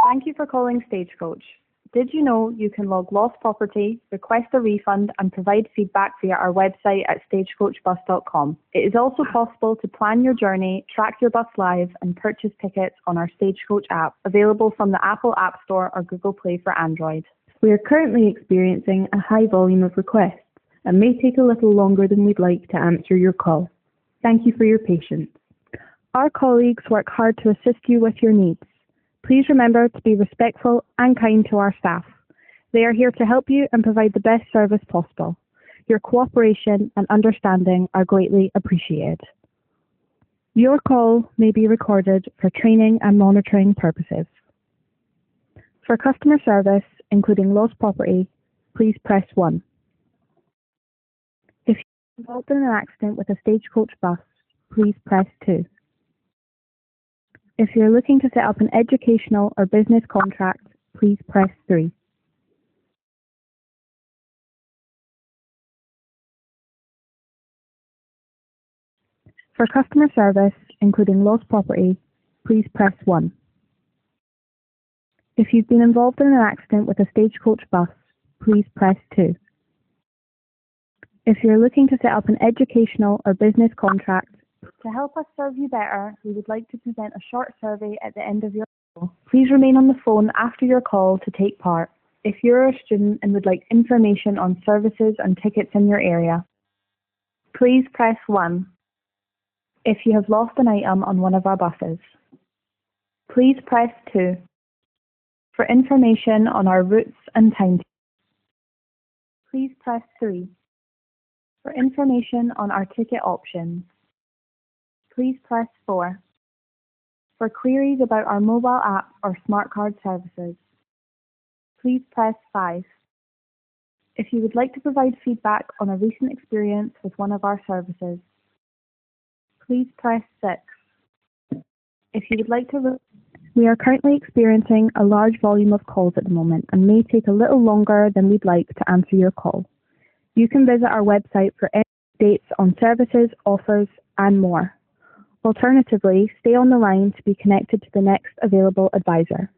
Thank you for calling Stagecoach. Did you know you can log lost property, request a refund and provide feedback via our website at stagecoachbus.com. It is also possible to plan your journey, track your bus live and purchase tickets on our Stagecoach app, available from the Apple App Store or Google Play for Android. We are currently experiencing a high volume of requests and may take a little longer than we'd like to answer your call. Thank you for your patience. Our colleagues work hard to assist you with your needs. Please remember to be respectful and kind to our staff. They are here to help you and provide the best service possible. Your cooperation and understanding are greatly appreciated. Your call may be recorded for training and monitoring purposes. For customer service, including lost property, please press 1. If you're involved in an accident with a Stagecoach bus, please press 2. If you're looking to set up an educational or business contract, please press 3. For customer service, including lost property, please press 1. If you've been involved in an accident with a Stagecoach bus, please press 2. If you're looking to set up an educational or business contract, to help us serve you better, we would like to present a short survey at the end of your call. Please remain on the phone after your call to take part. If you're a student and would like information on services and tickets in your area, please press 1. If you have lost an item on one of our buses, please press 2. For information on our routes and timetables, please press 3. For information on our ticket options, please press 4. For queries about our mobile app or smart card services, please press 5. If you would like to provide feedback on a recent experience with one of our services, please press 6. If you would like to... We are currently experiencing a large volume of calls at the moment and may take a little longer than we'd like to answer your call. You can visit our website for any updates on services, offers, and more. Alternatively, stay on the line to be connected to the next available advisor.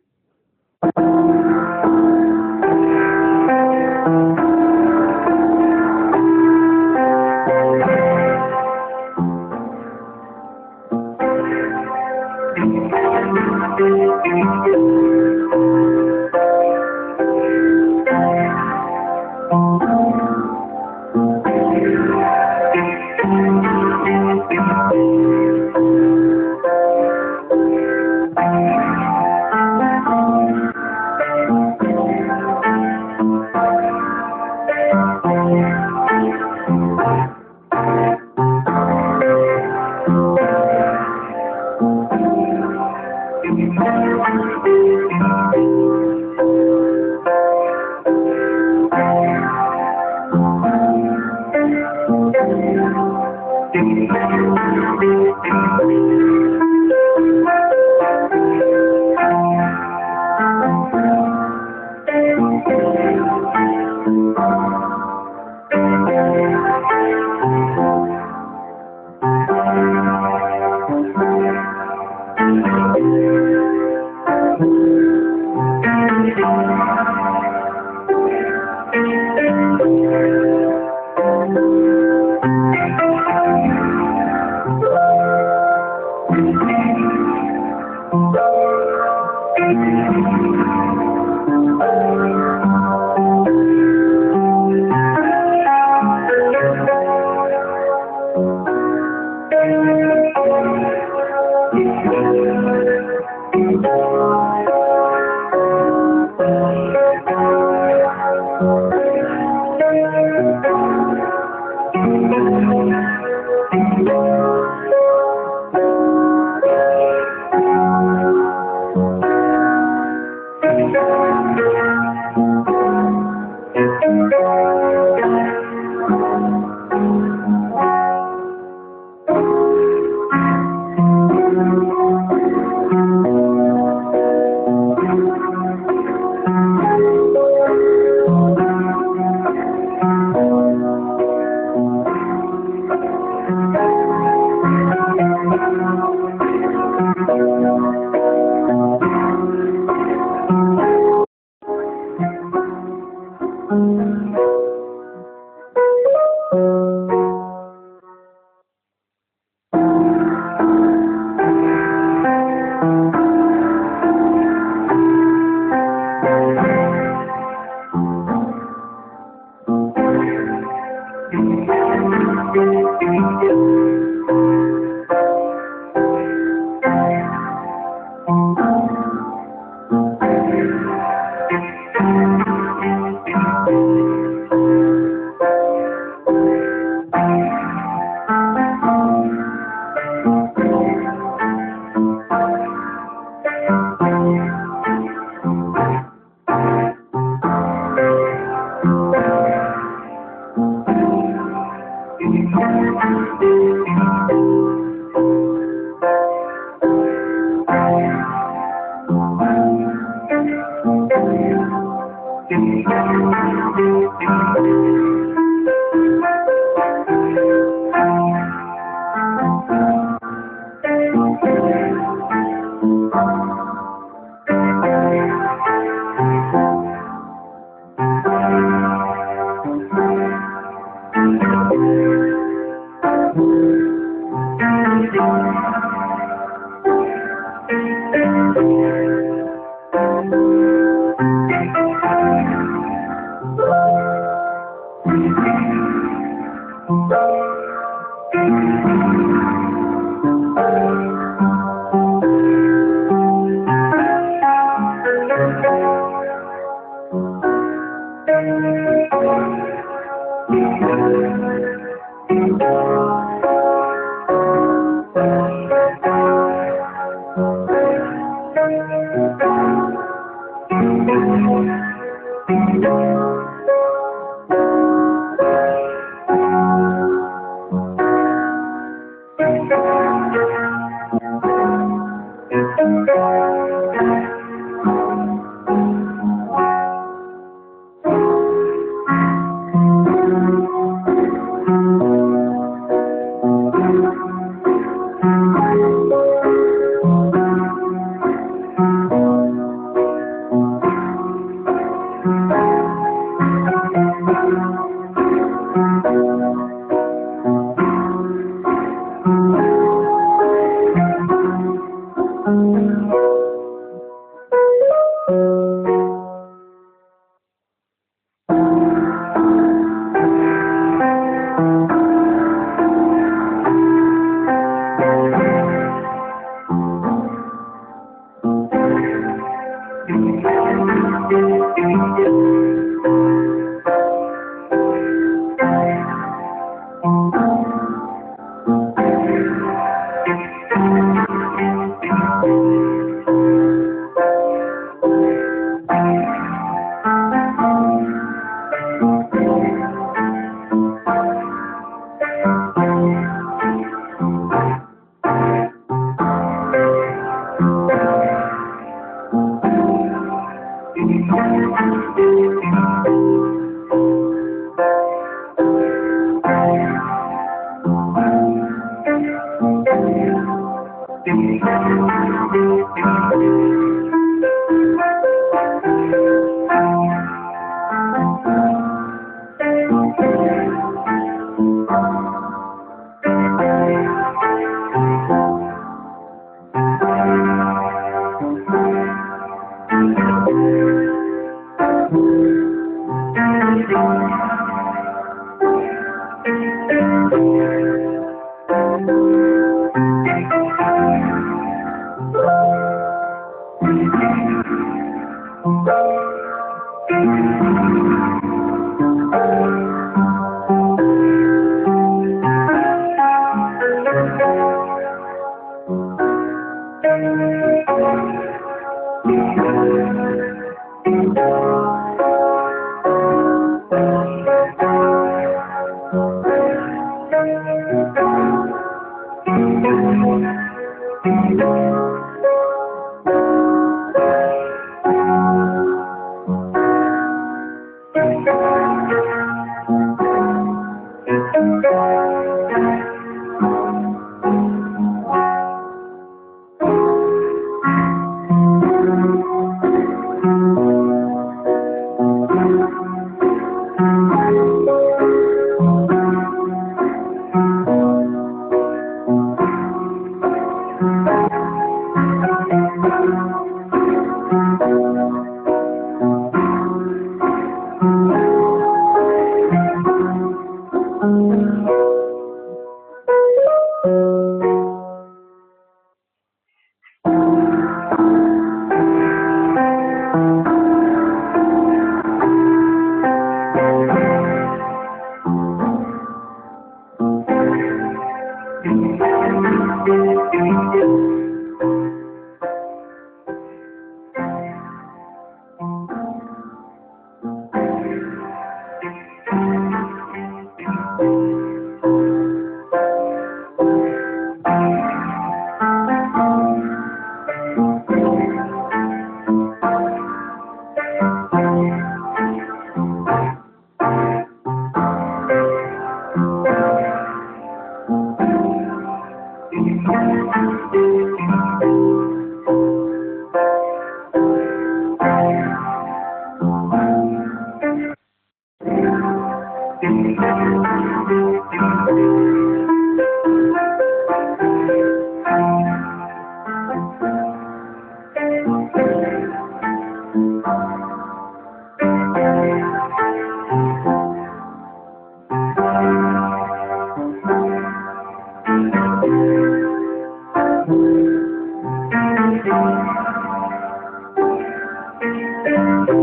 Hello,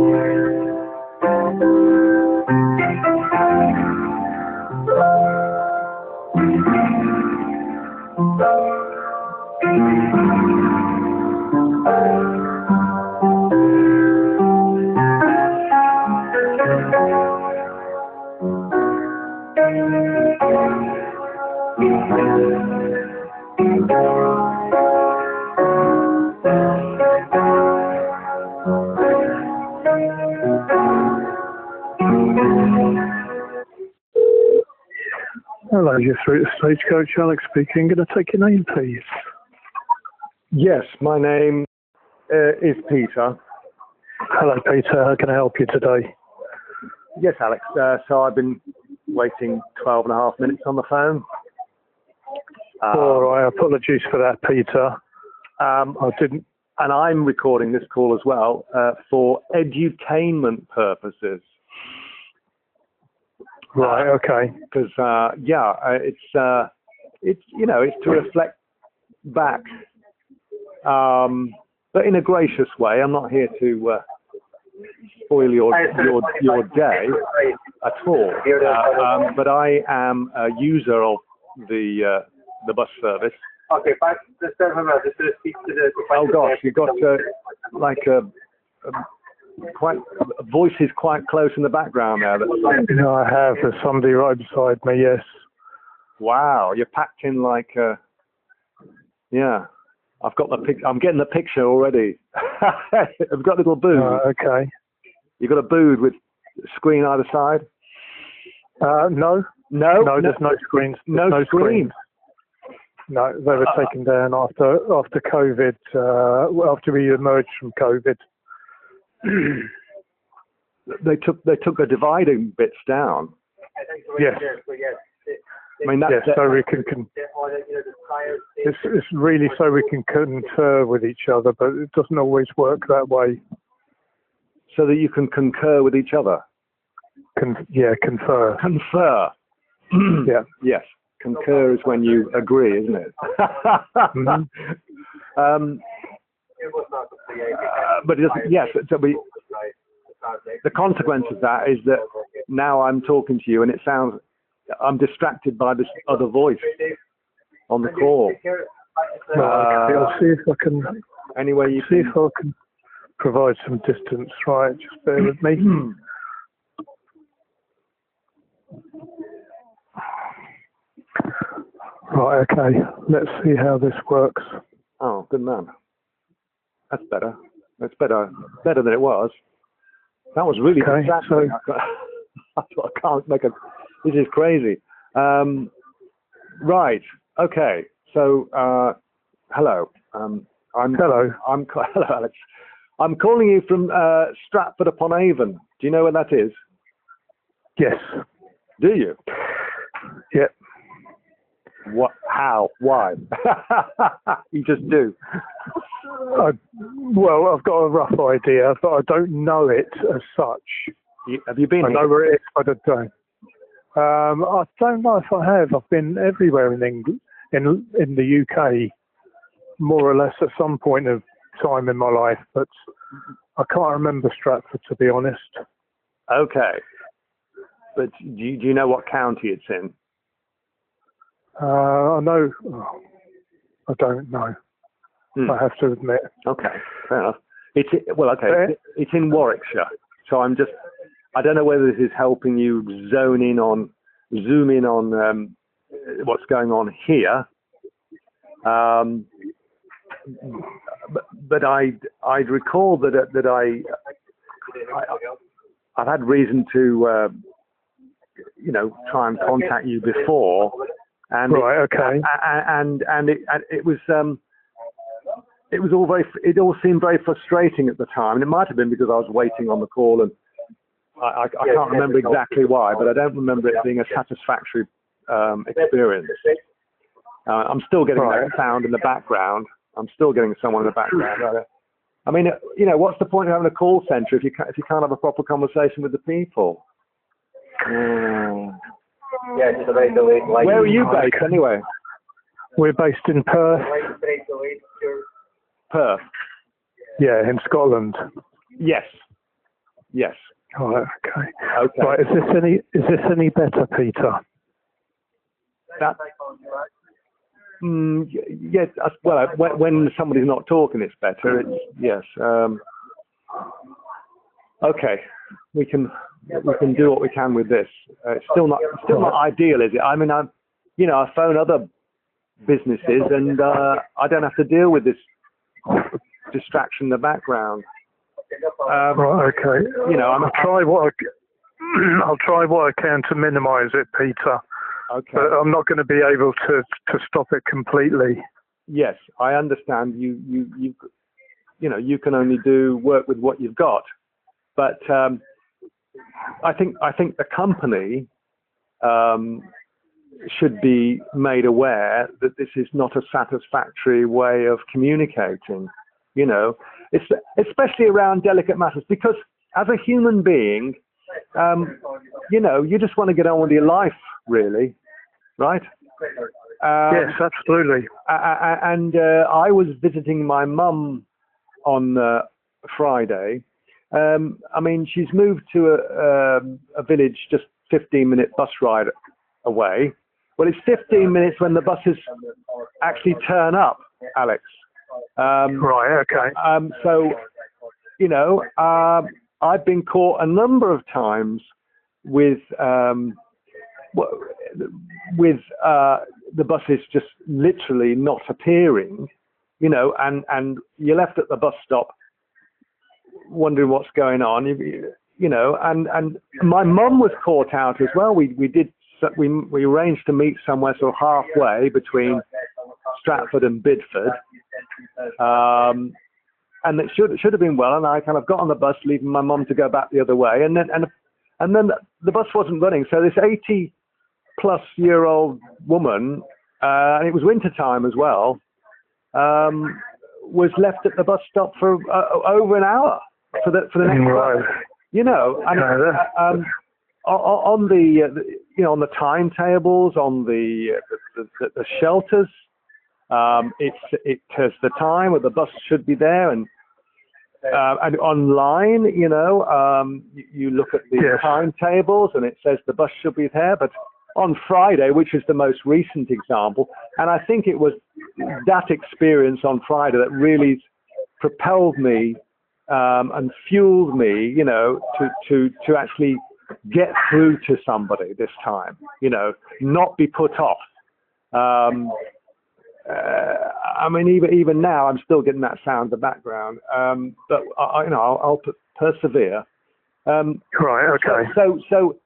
you're through to Stagecoach. Alex speaking. Can I take your name, please? Yes, my name is Peter. Hello, Peter. How can I help you today? Yes, Alex. So I've been waiting 12 and a half minutes on the phone. All right. Apologies for that, Peter. I didn't. And I'm recording this call as well for edutainment purposes. Right. Okay. Because it's to reflect back, but in a gracious way. I'm not here to spoil your day at all. But I am a user of the bus service. Okay, but just to speak to the. Oh gosh, you got like a voices quite close in the background there. No, I have. There's somebody right beside me. Yes. Wow, you're packed in like. Yeah, I've got I'm getting the picture already. I've got a little booth. Okay. You got a booth with screen either side? No. No, there's no screens. No screens. No, they were taken down after COVID. After we emerged from COVID. They took the dividing bits down. Yes. I mean, that's so we can it's really so we can confer with each other, but it doesn't always work that way. So that you can concur with each other. Confer. Confer. Yeah. Yes. Concur is when you agree, isn't it? Mm-hmm. But it doesn't, yes. So the consequence of that is that now I'm talking to you, and it sounds I'm distracted by this other voice on the call. I'll see if I can. Anyway, you see if I can provide some distance. Right, just bear with me. Right, okay. Let's see how this works. Oh, good man. That's better. That's better than it was. That was really distracting. I can't make a. This is crazy. Right. Okay. So, hello. Hello. Hello, Alex. I'm calling you from Stratford upon Avon. Do you know where that is? Yes. Do you? Yep. What? How? Why? You just do. Well, I've got a rough idea, but I don't know it as such. Have you been? I know where it is, but I don't. I don't know if I have. I've been everywhere in England, in the UK, more or less at some point of time in my life, but I can't remember Stratford, to be honest. Okay. But do you know what county it's in? I know. I don't know. I have to admit. Okay, fair enough. It's in Warwickshire. So I don't know whether this is helping you zoom in on what's going on here. But I'd recall that I've had reason to try and contact you before. And right. Okay. It all seemed very frustrating at the time, and it might have been because I was waiting on the call, and I can't remember exactly why, but I don't remember it being a satisfactory experience. I'm still getting that sound in the background. I'm still getting someone in the background. I mean, what's the point of having a call centre if you can't have a proper conversation with the people? Yeah, just a very delayed line. Where are you based anyway? We're based in Perth. Perth? Yeah, in Scotland. Yes. Yes. Oh, okay. Okay. Right. Is this any better, Peter? That, yes. Well, when somebody's not talking, it's better. Yes. Okay. We can do what we can with this. It's still not ideal, is it? I mean, I phone other businesses and I don't have to deal with this distraction in the background. Right. Okay. I'll try what I can to minimise it, Peter. Okay. But I'm not going to be able to stop it completely. Yes, I understand. You can only work with what you've got. But I think the company should be made aware that this is not a satisfactory way of communicating. It's especially around delicate matters, because as a human being, you just want to get on with your life, really, right? Yes, absolutely. And I was visiting my mum on Friday. I mean, she's moved to a village just 15-minute bus ride away. Well, it's 15 minutes when the buses actually turn up, Alex. Right, okay. So, I've been caught a number of times with the buses just literally not appearing, and you're left at the bus stop wondering what's going on, and my mum was caught out as well. We arranged to meet somewhere sort of halfway between Stratford and Bidford, and it should have been well. And I kind of got on the bus, leaving my mum to go back the other way, and then the bus wasn't running. So this 80-plus-year-old woman, and it was winter time as well, was left at the bus stop for over an hour for the next right. bus. And on the timetables, on the shelters, it says the time where the bus should be there, and online, you look at the timetables and it says the bus should be there. But on Friday, which is the most recent example, and I think it was that experience on Friday that really propelled me and fueled me, to actually get through to somebody this time, not be put off. I mean, even now, I'm still getting that sound in the background, but I'll persevere. Right. Okay. So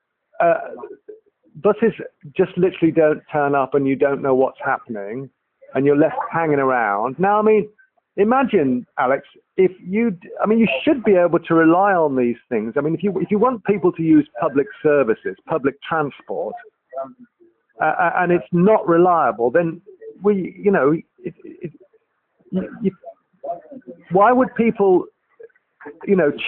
buses just literally don't turn up, and you don't know what's happening, and you're left hanging around. Now, I mean, imagine, Alex, if you should be able to rely on these things. I mean, if you want people to use public services, public transport, and it's not reliable, then why would people,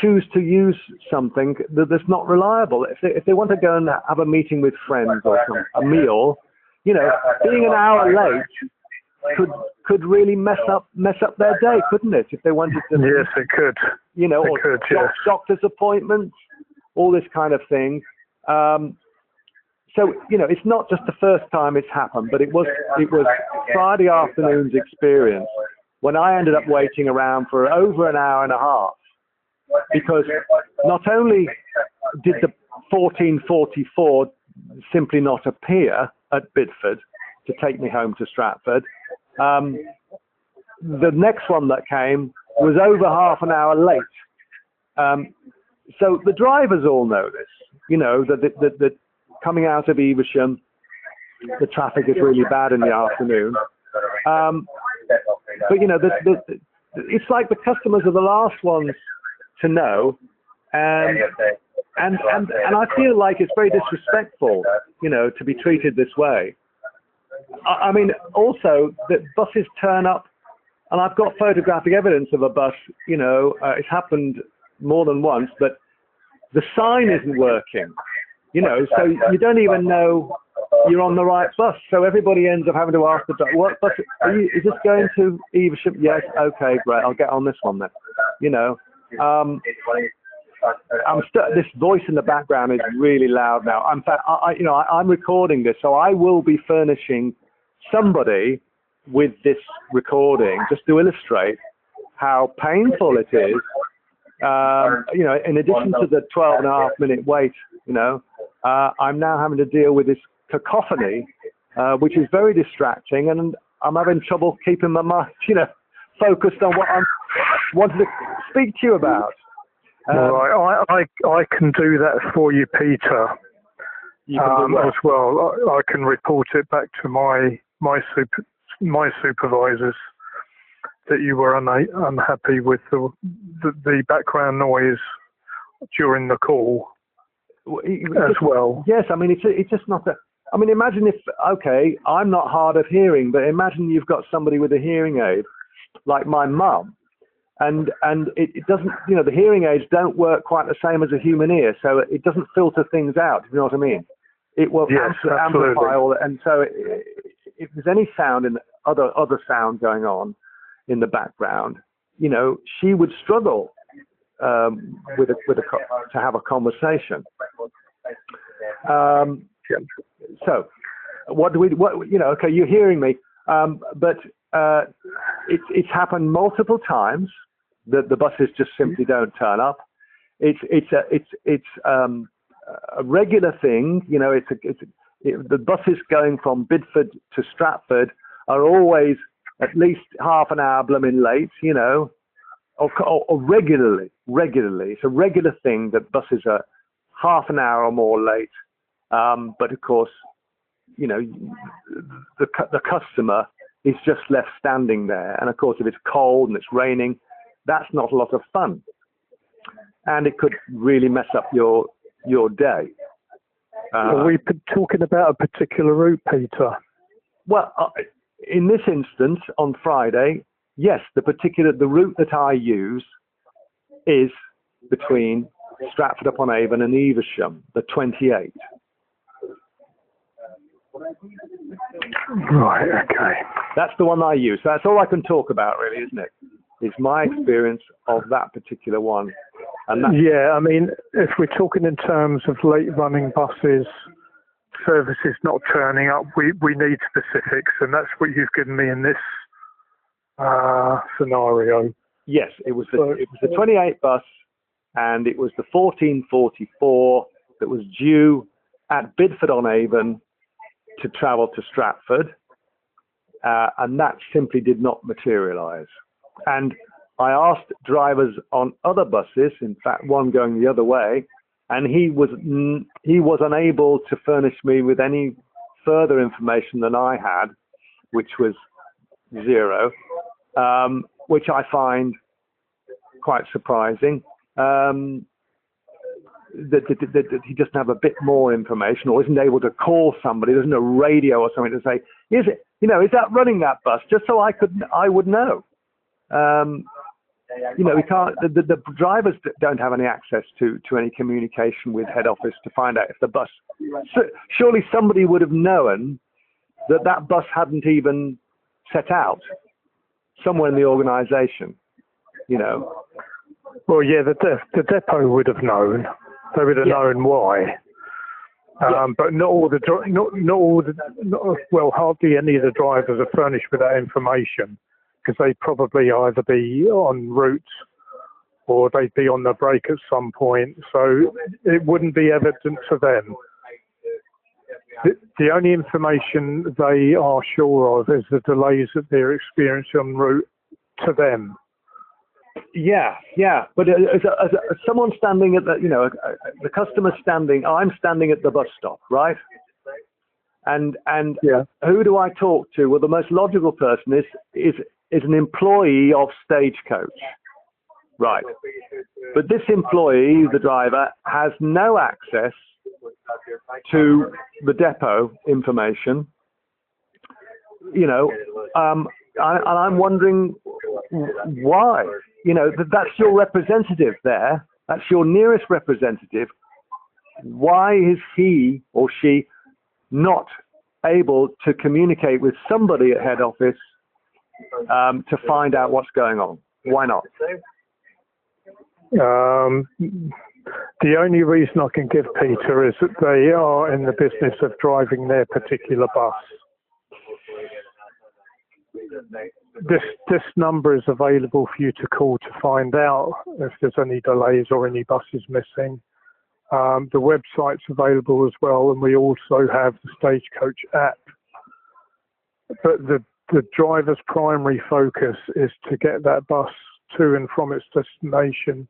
choose to use something that's not reliable? If they want to go and have a meeting with friends or a meal, being an hour late could really mess up their day, couldn't it? If they wanted to. Yes, it could. Doctor's appointments, all this kind of thing. So, it's not just the first time it's happened, but it was Friday afternoon's experience when I ended up waiting around for over an hour and a half, because not only did the 1444 simply not appear at Bidford to take me home to Stratford, the next one that came was over half an hour late. So the drivers all know this, that coming out of Evesham, the traffic is really bad in the afternoon. But it's like the customers are the last ones to know, and I feel like it's very disrespectful, to be treated this way. I mean, also that buses turn up, and I've got photographic evidence of a bus. It's happened more than once, but the sign isn't working. So you don't even know you're on the right bus. So everybody ends up having to ask the driver, what bus is this going to Evesham? Yes, okay, great, I'll get on this one then. this voice in the background is really loud now. In fact, I'm recording this, so I will be furnishing somebody with this recording just to illustrate how painful it is. In addition to the 12.5-minute wait, I'm now having to deal with this cacophony, which is very distracting, and I'm having trouble keeping my mind, focused on what I'm wanting to speak to you about. Right, I can do that for you, Peter. You can do as well. I can report it back to my supervisors that you were unhappy with the background noise during the call as well. Yes, I mean it's just not that. I mean, imagine if I'm not hard of hearing, but imagine you've got somebody with a hearing aid, like my mum, and it doesn't, the hearing aids don't work quite the same as a human ear, so it doesn't filter things out. You know what I mean? It will amplify all, and so if there's any sound and other sound going on in the background, she would struggle to have a conversation. So, you're hearing me, but it's happened multiple times that the buses just simply don't turn up. It's a regular thing. The buses going from Bidford to Stratford are always at least half an hour blooming late, or regularly. It's a regular thing that buses are half an hour or more late. But of course, the customer is just left standing there. And of course, if it's cold and it's raining, that's not a lot of fun. And it could really mess up your day. Are we talking about a particular route, Peter? Well, in this instance, on Friday, yes, the route that I use is between Stratford-upon-Avon and Evesham, the 28. Right, okay. That's the one I use. So that's all I can talk about, really, isn't it? It's my experience of that particular one. And yeah, I mean, if we're talking in terms of late running buses, services not turning up, we need specifics, and that's what you've given me in this scenario. Yes, it was the 28 bus, and it was the 1444 that was due at Bidford-on-Avon to travel to Stratford, and that simply did not materialise. And I asked drivers on other buses, in fact one going the other way, and he was unable to furnish me with any further information than I had, which was zero, which I find quite surprising. That he doesn't have a bit more information, or isn't able to call somebody. There's no radio or something to say, is that running, that bus? Just so I would know. We can't. The drivers don't have any access to any communication with head office to find out if the bus. Surely somebody would have known that bus hadn't even set out somewhere in the organisation. Well, yeah, the depot would have known. They would have known why. But hardly any of the drivers are furnished with that information, because they'd probably either be en route or they'd be on the break at some point. So it wouldn't be evident to them. The only information they are sure of is the delays that they're experiencing en route to them. Yeah. But as someone standing at the customer standing, I'm standing at the bus stop, right? And who do I talk to? Well, the most logical person is an employee of Stagecoach, right? But this employee, the driver, has no access to the depot information. And I'm wondering why. That's your representative there. That's your nearest representative. Why is he or she not able to communicate with somebody at head office to find out what's going on? Why not? Um, the only reason I can give Peter is that they are in the business of driving their particular bus. This number is available for you to call to find out if there's any delays or any buses missing. The website's available as well, and we also have the Stagecoach app. But the driver's primary focus is to get that bus to and from its destination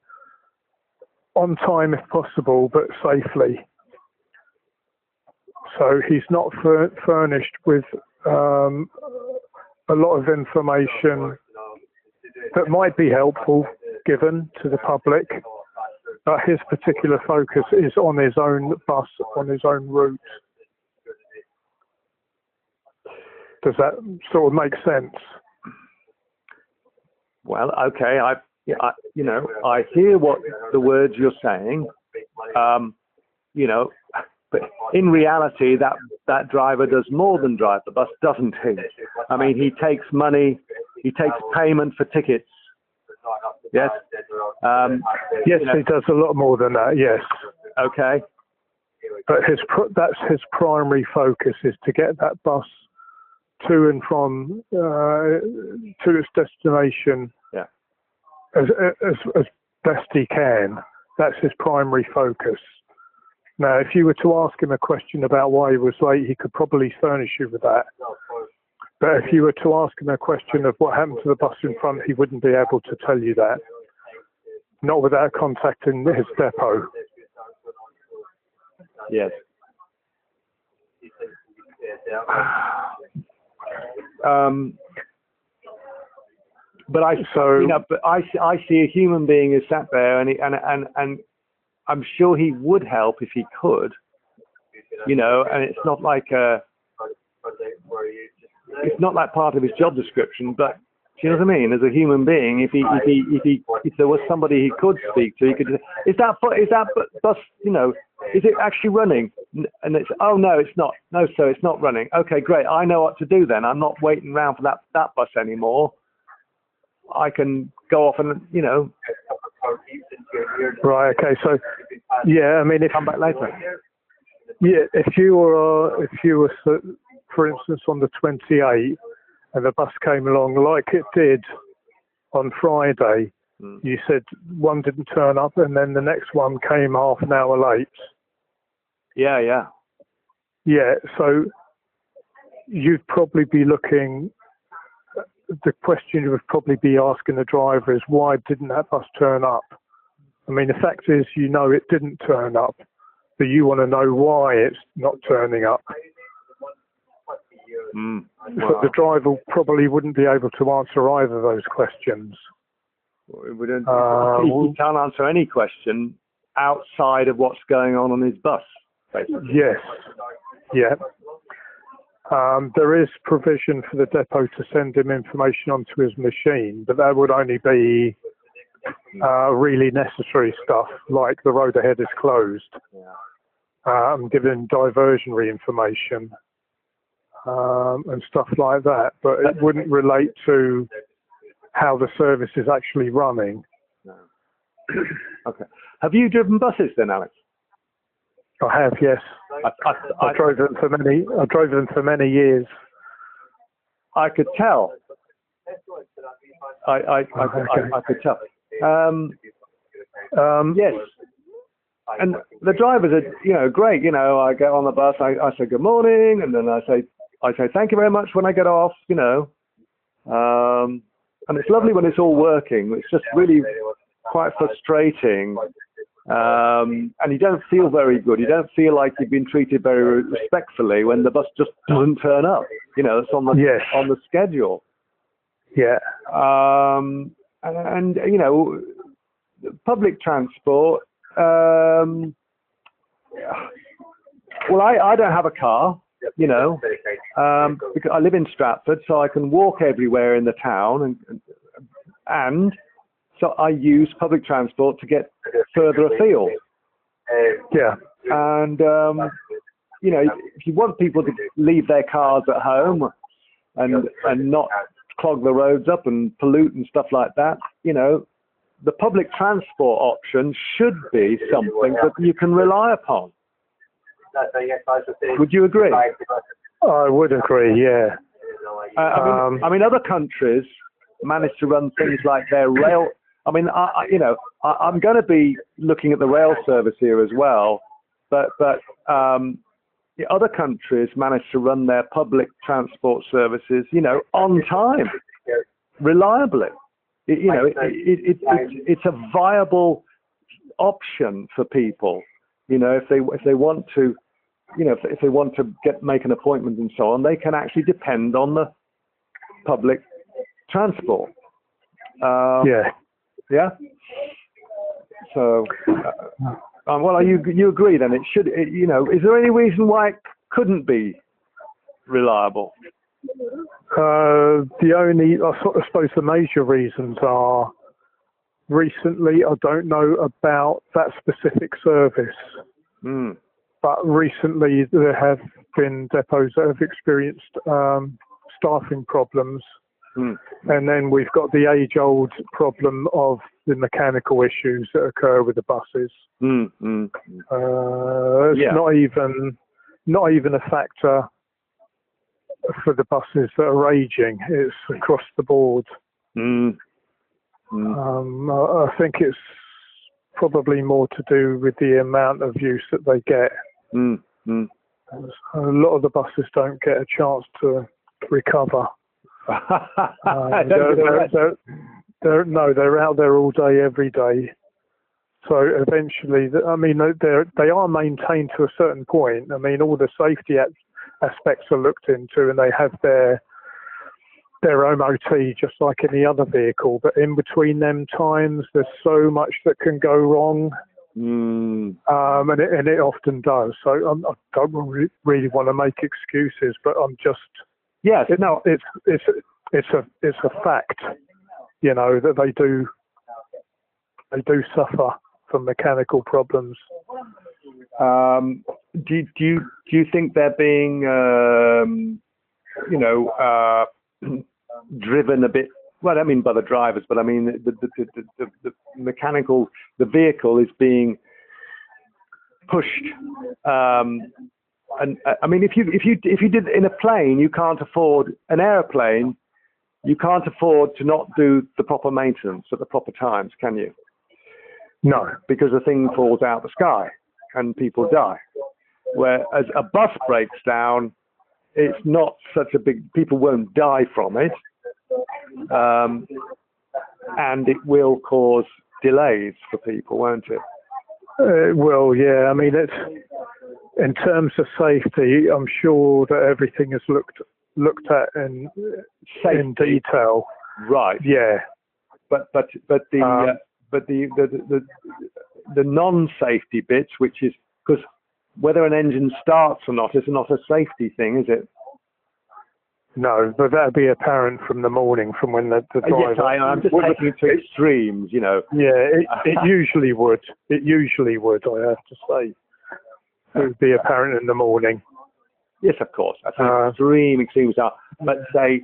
on time if possible, but safely. So he's not furnished with a lot of information that might be helpful given to the public. But his particular focus is on his own bus, on his own route. Does that sort of make sense? Well, okay. I hear what the words you're saying. But in reality, that driver does more than drive the bus, doesn't he? I mean, he takes money, he takes payment for tickets. Yes. Yes, he does a lot more than that. Yes. Okay. But that's his primary focus, is to get that bus to and from to its destination. Yeah. As best he can. That's his primary focus. Now, if you were to ask him a question about why he was late, he could probably furnish you with that. But if you were to ask him a question of what happened to the bus in front, he wouldn't be able to tell you that. Not without contacting his depot. Yes. But I see a human being who sat there, and I'm sure he would help if he could, and it's not like part of his job description, but do you know what I mean? As a human being, if there was somebody he could speak to, he could. Is that bus? Is it actually running? And it's, oh no, it's not. No, sir, it's not running. Okay, great. I know what to do then. I'm not waiting around for that bus anymore. I can go off and Right. Okay. So, yeah. I mean, come back later. Yeah. If you were, for instance, on the 28th, and the bus came along like it did on Friday, you said one didn't turn up, and then the next one came half an hour late. Yeah. Yeah. Yeah. So you'd probably be looking. The question you would probably be asking the driver is, why didn't that bus turn up? I mean, the fact is, it didn't turn up, but you want to know why it's not turning up. Wow. But the driver probably wouldn't be able to answer either of those questions. He can't answer any question outside of what's going on his bus, basically. Yes. Yeah. There is provision for the depot to send him information onto his machine, but that would only be really necessary stuff, like the road ahead is closed. Yeah. Giving diversionary information and stuff like that, but it wouldn't relate to how the service is actually running. No. Okay. Have you driven buses then, Alex? I have, yes. I drove them for many. I drove them for many years. I could tell. I could tell. Yes. And the drivers are, great. I get on the bus. I say good morning, and then I say thank you very much when I get off. And it's lovely when it's all working. It's just really quite frustrating. And you don't feel very good. You don't feel like you've been treated very respectfully when the bus just doesn't turn up. It's on the schedule. Yeah. And public transport. Well, I don't have a car. Because I live in Stratford, so I can walk everywhere in the town, and so I use public transport to get further afield. Yeah. And, if you want people to leave their cars at home and not clog the roads up and pollute and stuff like that, the public transport option should be something that you can rely upon. Would you agree? I would agree, yeah. I mean, other countries manage to run things like their rail. I mean, I'm going to be looking at the rail service here as well, but the other countries manage to run their public transport services, on time, reliably. It's a viable option for people, if they want to, if they want to make an appointment and so on, they can actually depend on the public transport. Yeah. So, well, you agree then? It should. Is there any reason why it couldn't be reliable? The only, I suppose, the major reasons are recently. I don't know about that specific service, but recently there have been depots that have experienced staffing problems. And then we've got the age-old problem of the mechanical issues that occur with the buses. It's not even a factor for the buses that are aging. It's across the board. I think it's probably more to do with the amount of use that they get. A lot of the buses don't get a chance to recover. They're out there all day, every day. So eventually, they are maintained to a certain point. I mean, all the safety aspects are looked into, and they have their MOT just like any other vehicle. But in between them times, there's so much that can go wrong, and it often does. So I don't really want to make excuses, but I'm just. Yes, it's a fact, that they do suffer from mechanical problems. Do you think they're being driven a bit? Well, I mean by the drivers, but I mean the mechanical, the vehicle is being pushed. And I mean, if you did in a plane, you can't afford an airplane. You can't afford to not do the proper maintenance at the proper times, can you? No, because the thing falls out the sky and people die. Whereas a bus breaks down, it's not such a big. People won't die from it, and it will cause delays for people, won't it? It will, yeah. I mean, it's. In terms of safety, I'm sure that everything is looked at in detail. Right. Yeah. But the non-safety bits, which is because whether an engine starts or not is not a safety thing, is it? No, but that'd be apparent from the morning, from when the driver. Yes, I'm just taking it to extremes, Yeah, it usually would. It usually would. I have to say. It would be apparent in the morning. Yes, of course. That's extremes are. But say,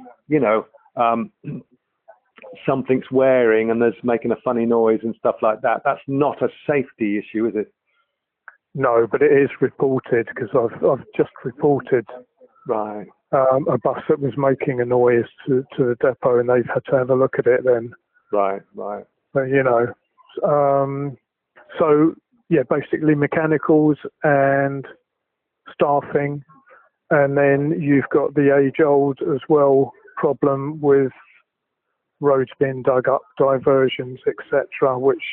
something's wearing and there's making a funny noise and stuff like that. That's not a safety issue, is it? No, but it is reported because I've just reported right a bus that was making a noise to the depot, and they've had to have a look at it then. Right. But, so. Yeah, basically mechanicals and staffing, and then you've got the age-old as well problem with roads being dug up, diversions, etc., which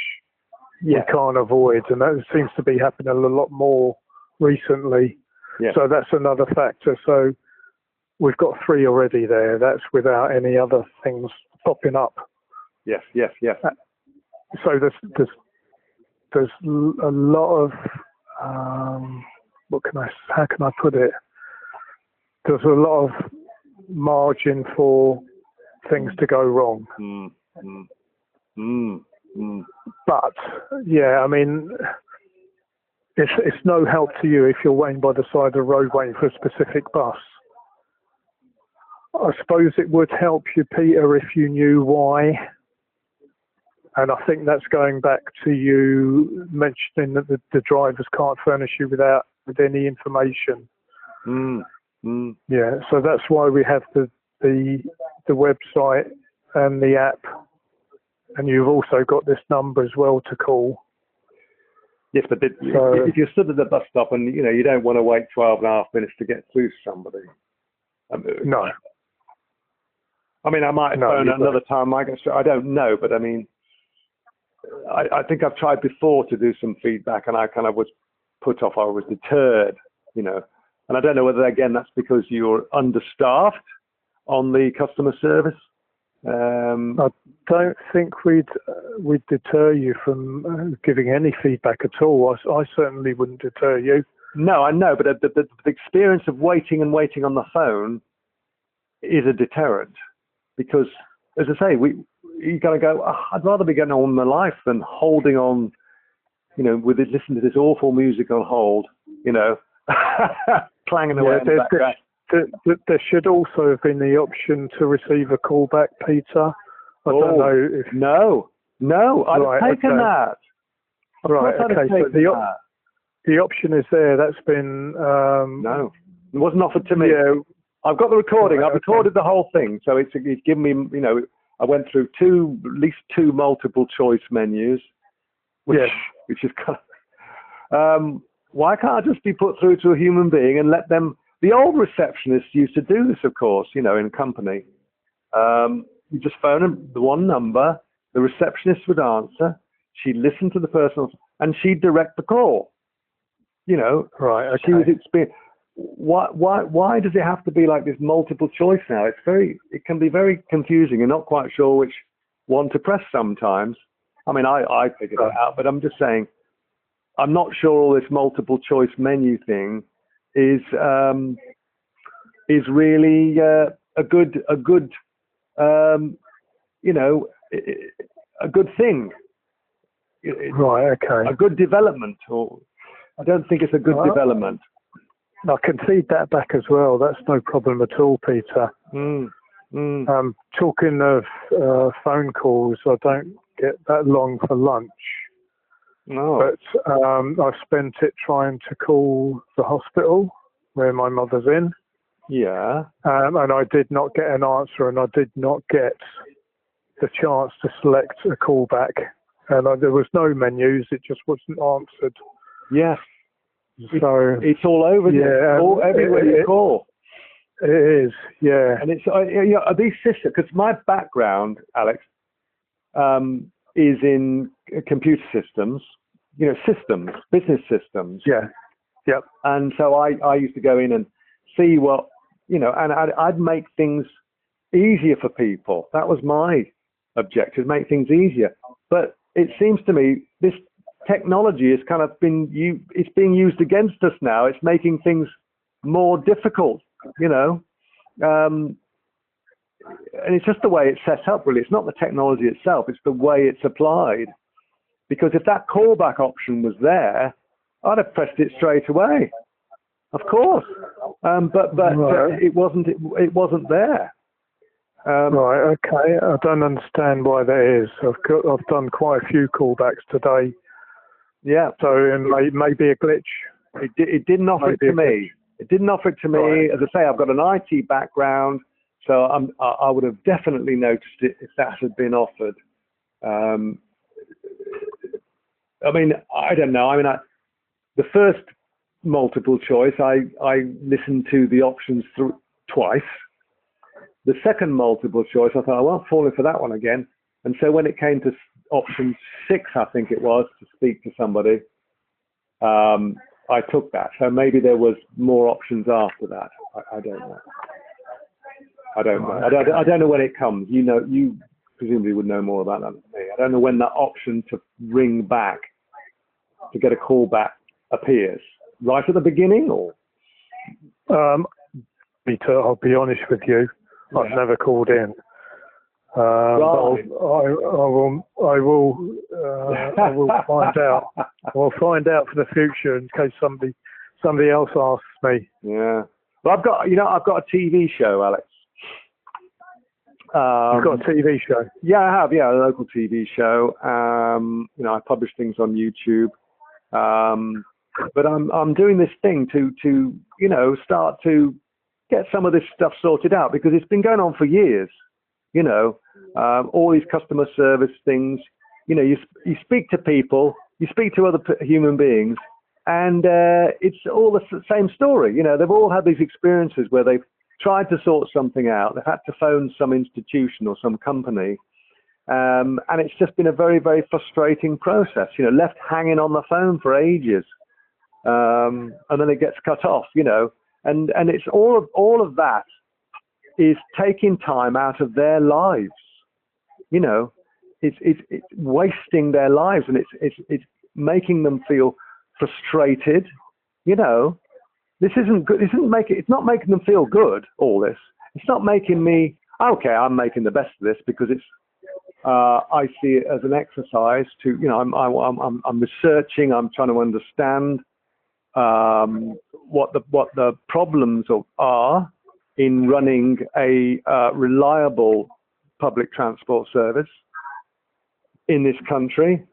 we can't avoid, and that seems to be happening a lot more recently. Yeah. So that's another factor. So we've got 3 already there. That's without any other things popping up. Yes. So there's a lot of how can I put it? There's a lot of margin for things to go wrong. But yeah, I mean, it's no help to you if you're waiting by the side of the road waiting for a specific bus. I suppose it would help you, Peter, if you knew why And I think that's going back to you mentioning that the drivers can't furnish you with any information. Yeah, so that's why we have the website and the app, and you've also got this number as well to call. Yes, but if you're stood at the bus stop and you don't want to wait 12.5 minutes to get through to somebody. No. I mean, I might phone at another time. I don't know, but I mean, I think I've tried before to do some feedback, and I kind of was put off. I was deterred, and I don't know whether again that's because you're understaffed on the customer service. I don't think we'd deter you from giving any feedback at all. I certainly wouldn't deter you. No, I know, but the experience of waiting on the phone is a deterrent, because, as I say, you got to go, I'd rather be getting on with my life than holding on, with it, listening to this awful music on hold, clanging away in the background. There should also have been the option to receive a call back, Peter. I don't know if... No, I've taken that. Right, okay, so the option is there. That's been... No, it wasn't offered to me. Yeah. I've got the recording. I've recorded the whole thing. So it's given me, I went through at least two multiple choice menus, which is kind of... why can't I just be put through to a human being and let them... The old receptionists used to do this, of course, in company. You just phone them, the one number, the receptionist would answer, she'd listen to the person, and she'd direct the call. Right, okay. She was experienced. Why does it have to be like this multiple choice now? It can be very confusing and not quite sure which one to press sometimes. I mean, I figured it out, but I'm just saying, I'm not sure all this multiple choice menu thing is really a good thing. Right. Okay. A good development, or I don't think it's a good development. I can feed that back as well. That's no problem at all, Peter. Talking of phone calls, I don't get that long for lunch. No. But I spent it trying to call the hospital where my mother's in. Yeah. And I did not get an answer, and I did not get the chance to select a callback. And there was no menus. It just wasn't answered. Yes. So it's all over. Everywhere you call. It is. Yeah. And it's are these systems? Because my background, Alex, is in computer systems, business systems. Yeah. Yep. And so I used to go in and see what, and I'd make things easier for people. That was my objective, make things easier. But it seems to me this technology has kind of it's being used against us now. It's making things more difficult, and it's just the way it's set up, really. It's not the technology itself, it's the way it's applied. Because if that callback option was there, I'd have pressed it straight away. Of course. But it wasn't there. Right, okay. I don't understand why that is. I've done quite a few callbacks today. Yeah. So it may be a glitch. It didn't offer it to me. It didn't offer it to me. Right. As I say, I've got an IT background, so I would have definitely noticed it if that had been offered. I mean, I don't know. I mean, the first multiple choice, I listened to the options twice. The second multiple choice, I thought, I won't fall in for that one again. And so when it came to option 6, I think it was, to speak to somebody, I took that. So maybe there was more options after that. I don't know. I don't know when it comes. You presumably would know more about that than me. I don't know when that option to ring back, to get a call back, appears. Right at the beginning, or? Peter, I'll be honest with you. Yeah. I've never called in. Right. I will find out. I'll find out for the future in case somebody else asks me. Yeah. Well, I've got a TV show, Alex. You've got a TV show? Yeah, I have. Yeah, a local TV show. I publish things on YouTube. But I'm doing this thing to start to get some of this stuff sorted out, because it's been going on for years. All these customer service things. You speak to people, you speak to other human beings, and it's all the same story. They've all had these experiences where they've tried to sort something out. They've had to phone some institution or some company, and it's just been a very, very frustrating process. Left hanging on the phone for ages, and then it gets cut off. And it's all of that is taking time out of their lives. It's wasting their lives, and it's making them feel frustrated. This isn't good. It's not making them feel good. All this. It's not making me okay. I'm making the best of this because it's. I see it as an exercise to. I'm researching. I'm trying to understand what the problems are in running a reliable public transport service in this country.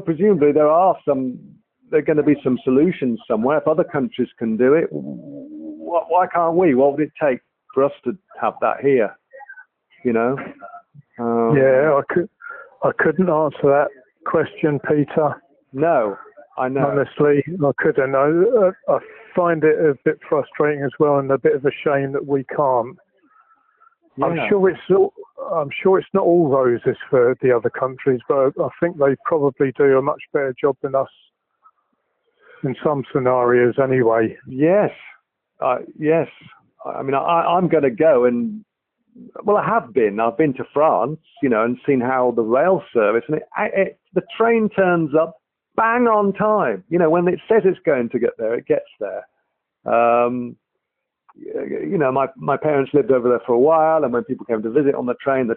Presumably there are going to be some solutions somewhere. If other countries can do it, why can't we? What would it take for us to have that here? I couldn't answer that question, Peter. No, I know. Honestly, I couldn't. I find it a bit frustrating as well, and a bit of a shame that we can't. Yeah. I'm sure it's not all roses for the other countries, but I think they probably do a much better job than us in some scenarios anyway. Yes. Yes. I mean, I'm going to go and, well, I have been. I've been to France, and seen how the rail service, and the train turns up bang on time. When it says it's going to get there, it gets there. My parents lived over there for a while, and when people came to visit on the train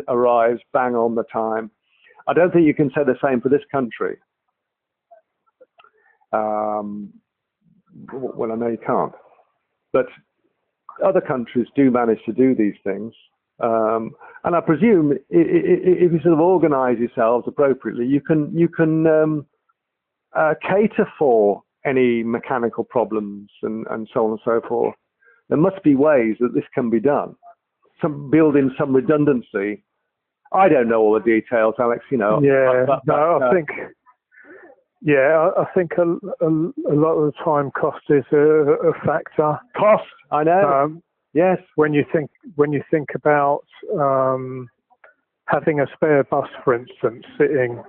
arrives bang on the time. I don't think you can say the same for this country. Well, I know you can't, but other countries do manage to do these things. And I presume if you sort of organize yourselves appropriately, you can cater for any mechanical problems and so on and so forth. There must be ways that this can be done. Building some redundancy. I don't know all the details, Alex. Yeah, I think a lot of the time cost is a factor. Cost, I know. Yes. When you think about having a spare bus, for instance, sitting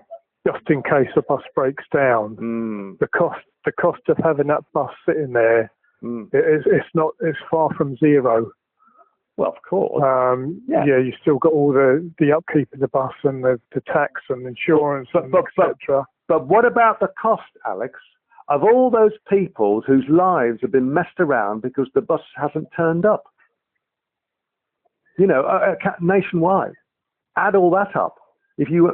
just in case a bus breaks down, the cost of having that bus sitting there, it's far from zero. Well, of course. You still got all the upkeep of the bus and the tax and insurance, etc. But what about the cost, Alex, of all those people whose lives have been messed around because the bus hasn't turned up? Nationwide. Add all that up. If you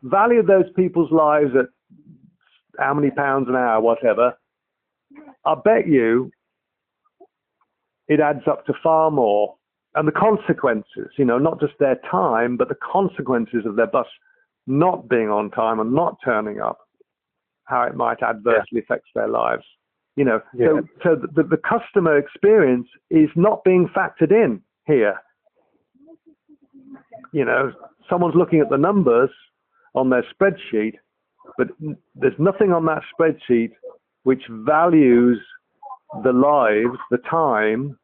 valued those people's lives at how many pounds an hour, whatever, I bet you it adds up to far more. And the consequences, not just their time, but the consequences of their bus not being on time and not turning up, how it might adversely affect their lives. So the customer experience is not being factored in here. Someone's looking at the numbers on their spreadsheet, but there's nothing on that spreadsheet which values the lives, the time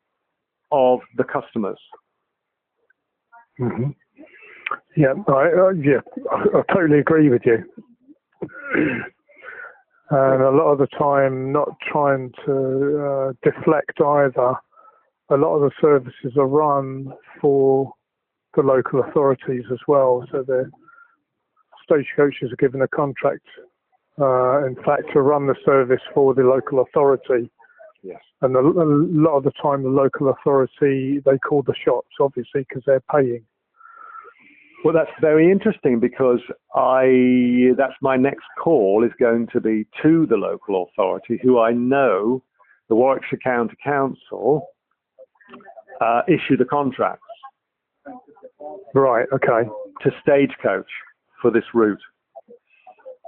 of the customers. Mm-hmm. Yeah, I totally agree with you. And a lot of the time, not trying to deflect either. A lot of the services are run for the local authorities as well. So the stagecoaches are given a contract, in fact, to run the service for the local authority. Yes. And a lot of the time, the local authority, they call the shots, obviously, because they're paying. Well, that's very interesting, because that's my next call is going to be to the local authority, who I know the Warwickshire County Council issue the contracts. Right. Okay. To Stagecoach for this route,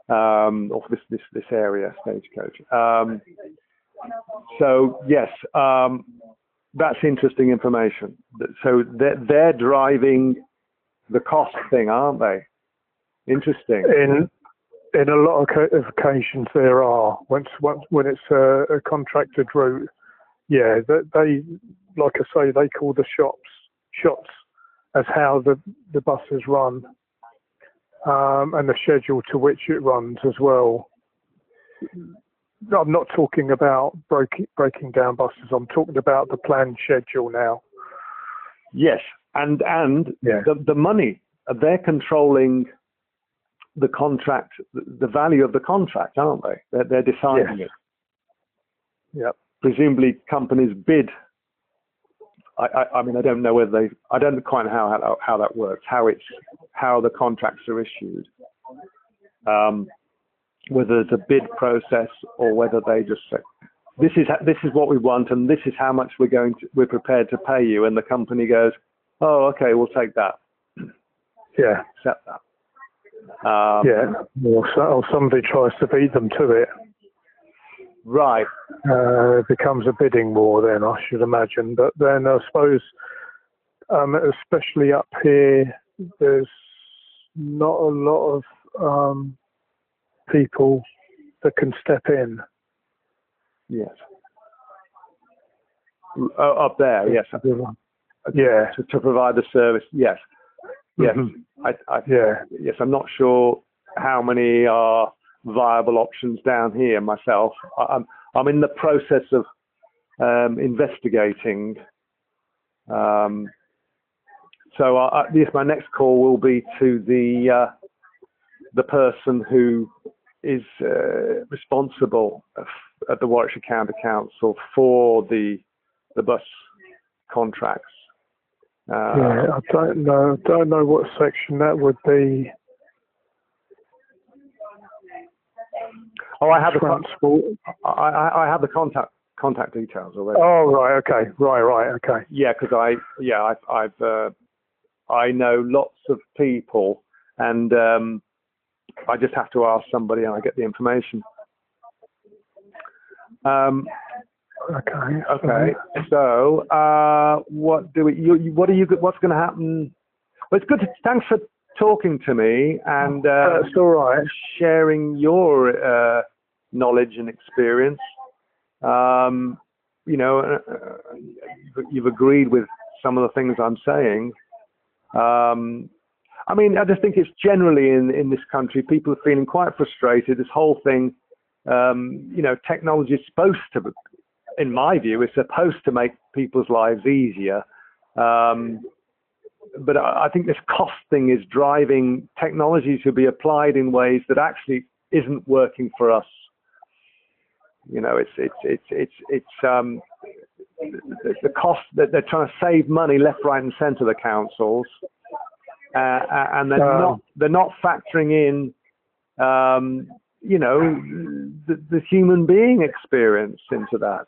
or for this area, Stagecoach. So yes, that's interesting information. So they're driving the cost thing, aren't they? Interesting. In a lot of occasions, there are when it's a contracted route. Yeah, they like I say, they call the shots as how the buses run, and the schedule to which it runs as well. I'm not talking about breaking down buses. I'm talking about the planned schedule now. Yes, and yeah. the money, they're controlling the contract, the value of the contract, aren't they? They're deciding it. Yep. Presumably companies bid. I mean, I don't know whether I don't quite know how that works, how the contracts are issued. Whether it's a bid process or whether they just say, this is what we want and this is how much we're prepared to pay you, and the company goes, oh, okay, we'll take that. Yeah. Accept that. Or somebody tries to beat them to it. Right. It becomes a bidding war then, I should imagine. But then I suppose, especially up here, there's not a lot of people that can step in. Yes. Up there, yes. Yeah. To provide the service, yes. Yes. Mm-hmm. Yes, I'm not sure how many are viable options down here myself. I'm in the process of investigating. So yes, my next call will be to the person who is responsible at the Warwickshire County Council for the bus contracts. I don't know what section that would be. Oh, I have I have the contact details already. Oh, right, okay, right, okay. Yeah, because I know lots of people, and I just have to ask somebody, and I get the information. Okay. So, what's going to happen? Well, it's good. Thanks for talking to me and that's all right. Sharing your knowledge and experience. You've agreed with some of the things I'm saying. I mean, I just think it's generally in this country, people are feeling quite frustrated. This whole thing, technology is supposed to, in my view, is supposed to make people's lives easier. But I think this cost thing is driving technology to be applied in ways that actually isn't working for us. It's the cost that they're trying to save money left, right, and centre, the councils, and they're not factoring in, the human being experience into that.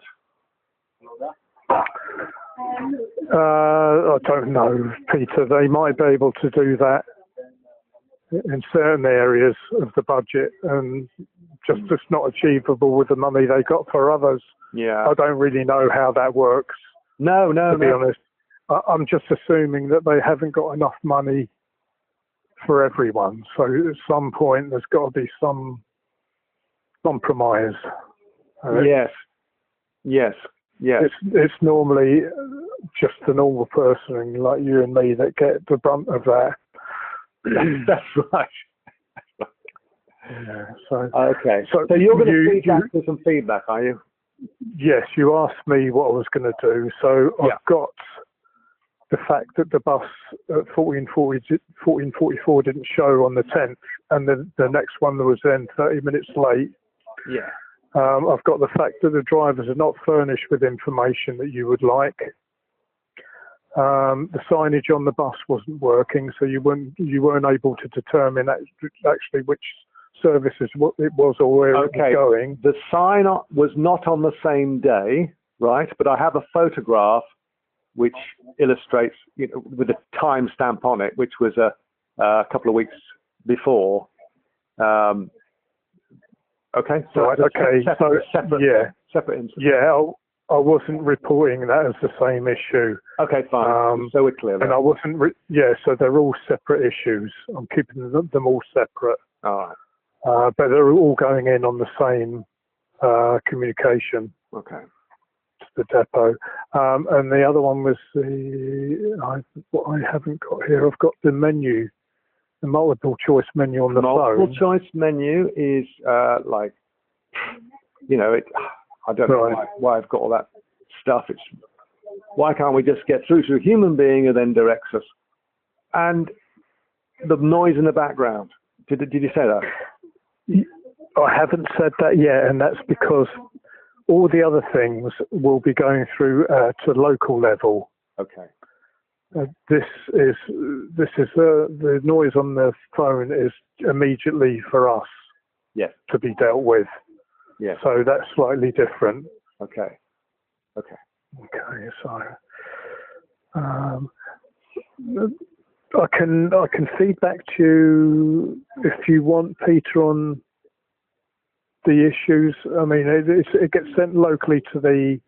I don't know, Peter. They might be able to do that in certain areas of the budget, and just not achievable with the money they got for others. Yeah, I don't really know how that works. No. To be honest, I'm just assuming that they haven't got enough money for everyone. So at some point, there's got to be some compromise. Yes. It's normally just the normal person like you and me that get the brunt of that. That's right. Yeah. So okay. So you're going to feed back with some feedback, are you? Yes. You asked me what I was going to do. So I've got the fact that the bus at 1444 didn't show on the 10th, and the next one was then 30 minutes late. Yeah. I've got the fact that the drivers are not furnished with information that you would like. The signage on the bus wasn't working, so you weren't able to determine actually which service as what it was or where it was going. The sign was not on the same day, right? But I have a photograph which illustrates, with a timestamp on it, which was a couple of weeks before. Okay, separate incident. Yeah, I wasn't reporting that as the same issue. Okay, fine. So we're clear. And I wasn't. So they're all separate issues. I'm keeping them all separate. All right. But they're all going in on the same communication. Okay. To the depot. And the other one was what I haven't got here. I've got the menu, the multiple choice menu on the phone. Multiple choice menu is I don't know why I've got all that stuff. It's why can't we just get through to a human being who then directs us? And the noise in the background. Did you say that? I haven't said that yet, and that's because all the other things will be going through to local level. Okay. This is the noise on the phone is immediately for us. Yes. To be dealt with. Yeah. So that's slightly different. Okay. So I can feed back to you if you want, Peter, on the issues. I mean, it gets sent locally to the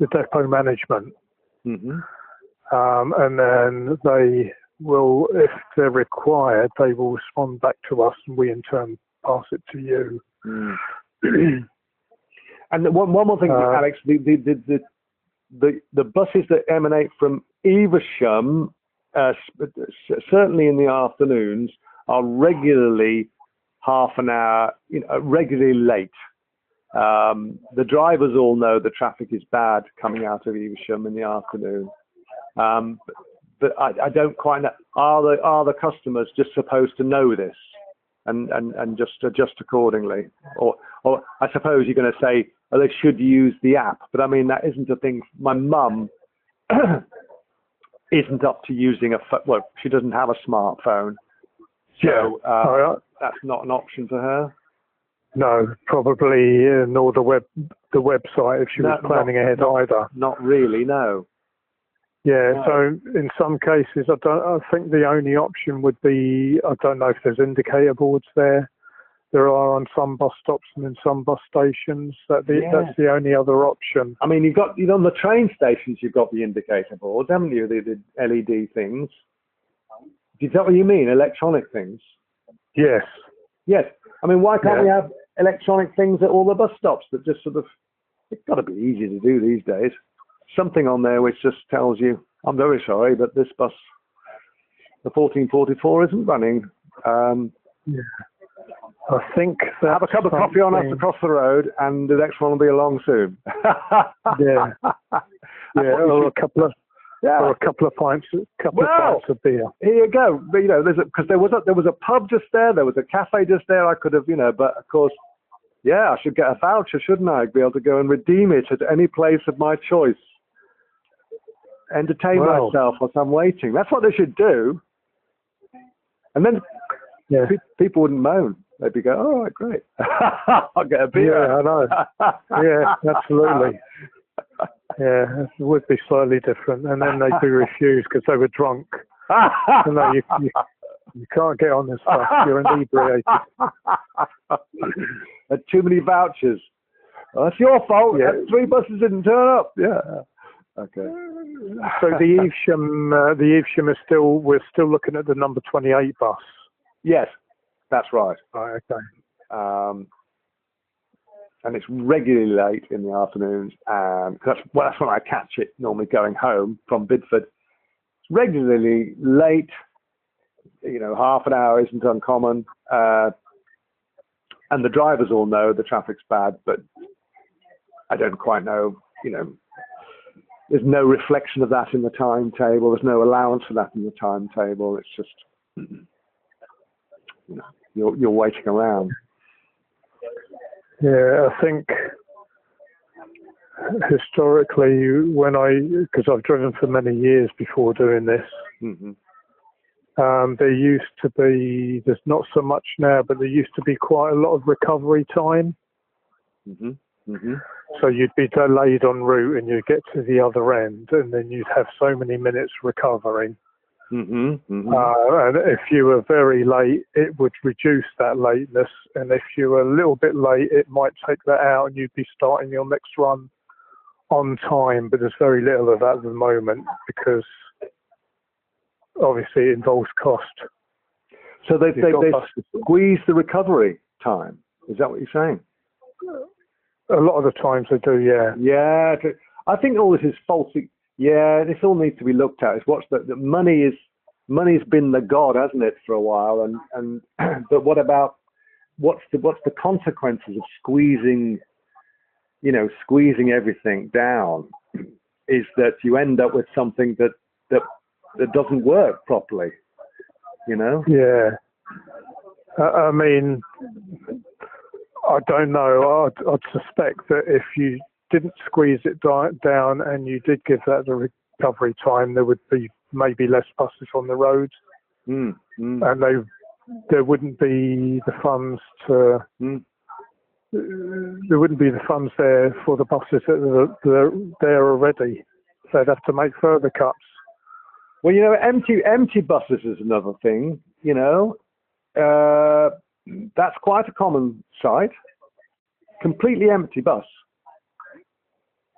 depot management, and then they will, if they're required, they will respond back to us, and we in turn pass it to you. And one more thing, Alex, the buses that emanate from Evesham, certainly in the afternoons, are regularly half an hour, regularly late. The drivers all know the traffic is bad coming out of Evesham in the afternoon. But I don't quite know, are the customers just supposed to know this and just adjust accordingly? Or I suppose you're going to say, they should use the app, but I mean, that isn't a thing. My mum isn't up to using she doesn't have a smartphone. So that's not an option for her. No, probably nor the website if she was planning ahead either. Not really, no. Yeah, so in some cases, I think the only option would be, I don't know if there's indicator boards there. There are on some bus stops and in some bus stations. That's the only other option. I mean, you've got, on the train stations, you've got the indicator boards, haven't you? The LED things. Is that what you mean? Electronic things? Yes. Yes. I mean, why can't we have electronic things at all the bus stops that just sort of, it's got to be easy to do these days. Something on there which just tells you, I'm very sorry, but this bus, the 1444, isn't running. I think have a cup of coffee on us across the road, and the next one will be along soon. Or a couple of pints, pints of beer. Here you go. Because there was a pub just there, there was a cafe just there. I could have, but of course, I should get a voucher, shouldn't I? I'd be able to go and redeem it at any place of my choice. Entertain myself whilst I'm waiting. That's what they should do. And then people wouldn't moan. They'd be going, all right, great. I'll get a beer. Yeah, I know. Yeah, absolutely. Yeah, it would be slightly different. And then they'd be refused because they were drunk. No, you can't get on this stuff. You're inebriated. Had too many vouchers. Well, that's your fault. Yeah. 3 buses didn't turn up. Yeah. Okay. So the Evesham is we're still looking at the number 28 bus. Yes, that's right. Right, okay. And it's regularly late in the afternoons, and that's when I catch it normally going home from Bidford. It's regularly late. Half an hour isn't uncommon, and the drivers all know the traffic's bad, but I don't quite know. There's no reflection of that in the timetable. There's no allowance for that in the timetable. It's just you're waiting around. Yeah, I think historically, because I've driven for many years before doing this, There used to be, there's not so much now, but there used to be quite a lot of recovery time. So you'd be delayed en route and you'd get to the other end and then you'd have so many minutes recovering. And if you were very late, it would reduce that lateness. And if you were a little bit late, it might take that out and you'd be starting your next run on time. But there's very little of that at the moment because obviously it involves cost. So they squeeze the recovery time. Is that what you're saying? A lot of the times they do, yeah. Yeah, I think all this is false. Yeah, this all needs to be looked at. It's what's the money's been the god, hasn't it, for a while? And but what about what's the consequences of squeezing everything down? Is that you end up with something that doesn't work properly, Yeah. I mean, I don't know. I'd suspect that if you didn't squeeze it down and you did give that the recovery time, there would be maybe less buses on the roads, and there wouldn't be the funds to. There wouldn't be the funds there for the buses that are there already. So they'd have to make further cuts. Well, empty buses is another thing. That's quite a common sight. Completely empty bus.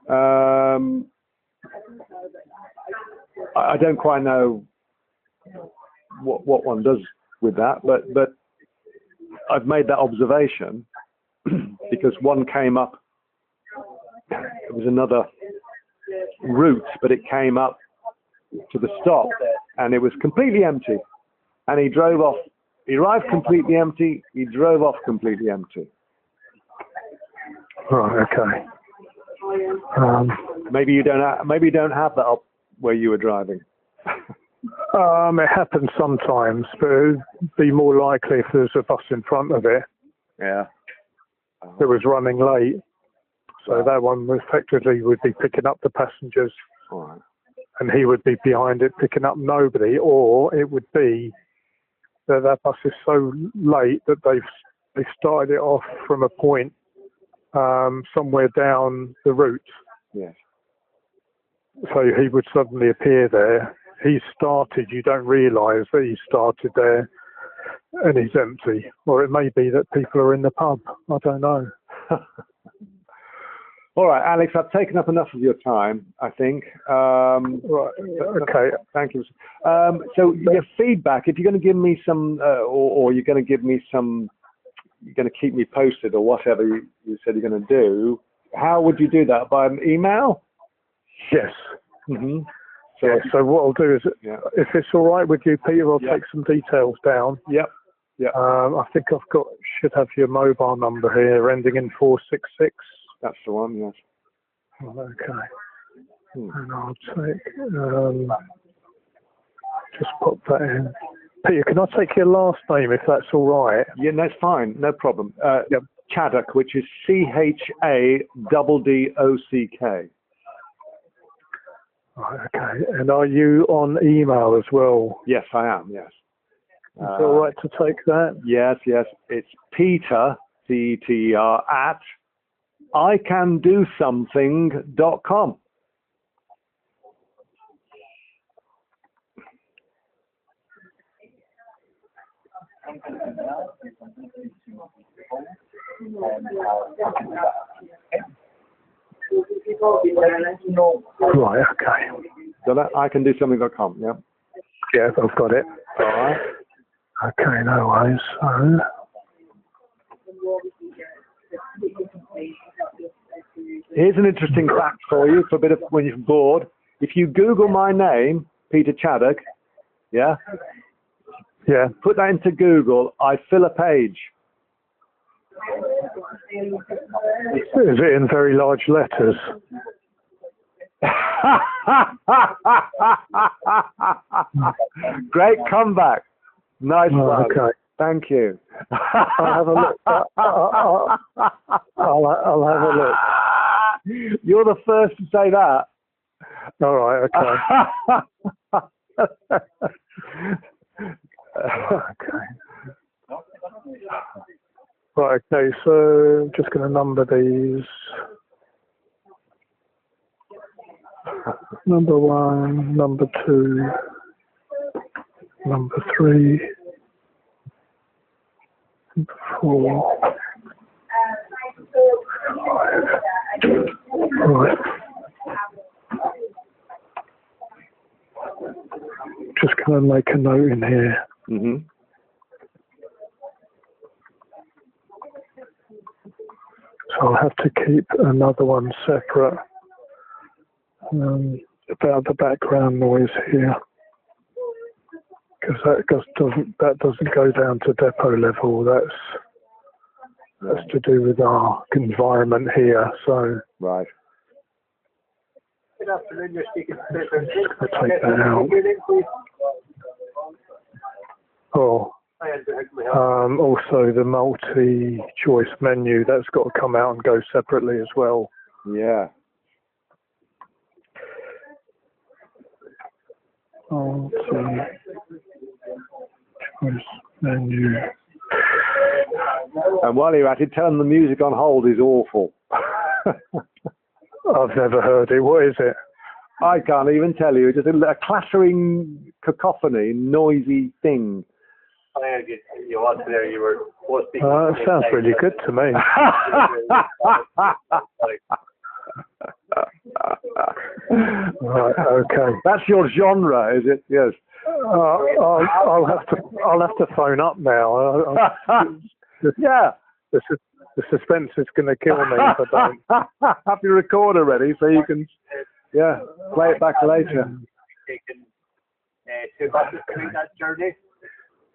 I don't quite know what one does with that, but I've made that observation because one came up. It was another route, but it came up to the stop, and it was completely empty. And he drove off. He arrived completely empty. He drove off completely empty. Right. Okay. Maybe you don't have that up where you were driving. It happens sometimes, but it'd be more likely if there's a bus in front of it. Yeah. That was running late. So that one effectively would be picking up the passengers. All right. And he would be behind it picking up nobody, or it would be that bus is so late that they've started it off from a point somewhere down the route. Yes. So he would suddenly appear there. He started, you don't realise that he started there and he's empty. Or it may be that people are in the pub. I don't know. All right, Alex, I've taken up enough of your time, I think. Right, okay. Thank you. So your feedback, if you're going to give me some, or you're going to give me some, you're going to keep me posted or whatever you said you're going to do, how would you do that? By email? Yes. So what I'll do is, if it's all right with you, Peter, I'll take some details down. Yep. I think should have your mobile number here, ending in 466. That's the one, yes. Okay. And I'll take, just pop that in. Peter, can I take your last name if that's all right? Yeah, that's fine, no problem. Chaddock, which is CHADDOCK. Right, okay. And are you on email as well? Yes, I am, yes. Is it all right to take that? Yes. It's Peter, Peter, at ICanDoSomething.com. Right, okay. So that ICanDoSomething.com, yeah? Yeah, I've got it. All right. Okay, no worries. So, here's an interesting fact for you, for a bit of when you're bored. If you Google my name, Peter Chaddock, yeah, put that into Google, I fill a page. is it in very large letters? Great comeback. Nice one. Okay. Thank you. I'll have a look. I'll have a look. You're the first to say that. All right, okay. Okay. Right, okay, so I'm just going to number these. Number 1, number 2, number 3, number 4, 5. Right. Just going to make a note in here. Mm-hmm. So I'll have to keep another one separate about the background noise here, because that doesn't go down to depot level. That's to do with our environment here. So right. Good afternoon. You're speaking to I'll take that out. Oh. Also the multi-choice menu, that's got to come out and go separately as well. Yeah. Multi-choice menu. And while you're at it, tell them the music on hold is awful. I've never heard it. What is it? I can't even tell you. It's just a clattering cacophony, noisy thing. You was there. You were supposed to be. That sounds really good to me. Right. Okay. That's your genre, is it? Yes. I'll have to phone up now. Yeah. The suspense is going to kill me if I don't. Have your recorder ready so you can, play it back later. Taken 2 buses to make that journey.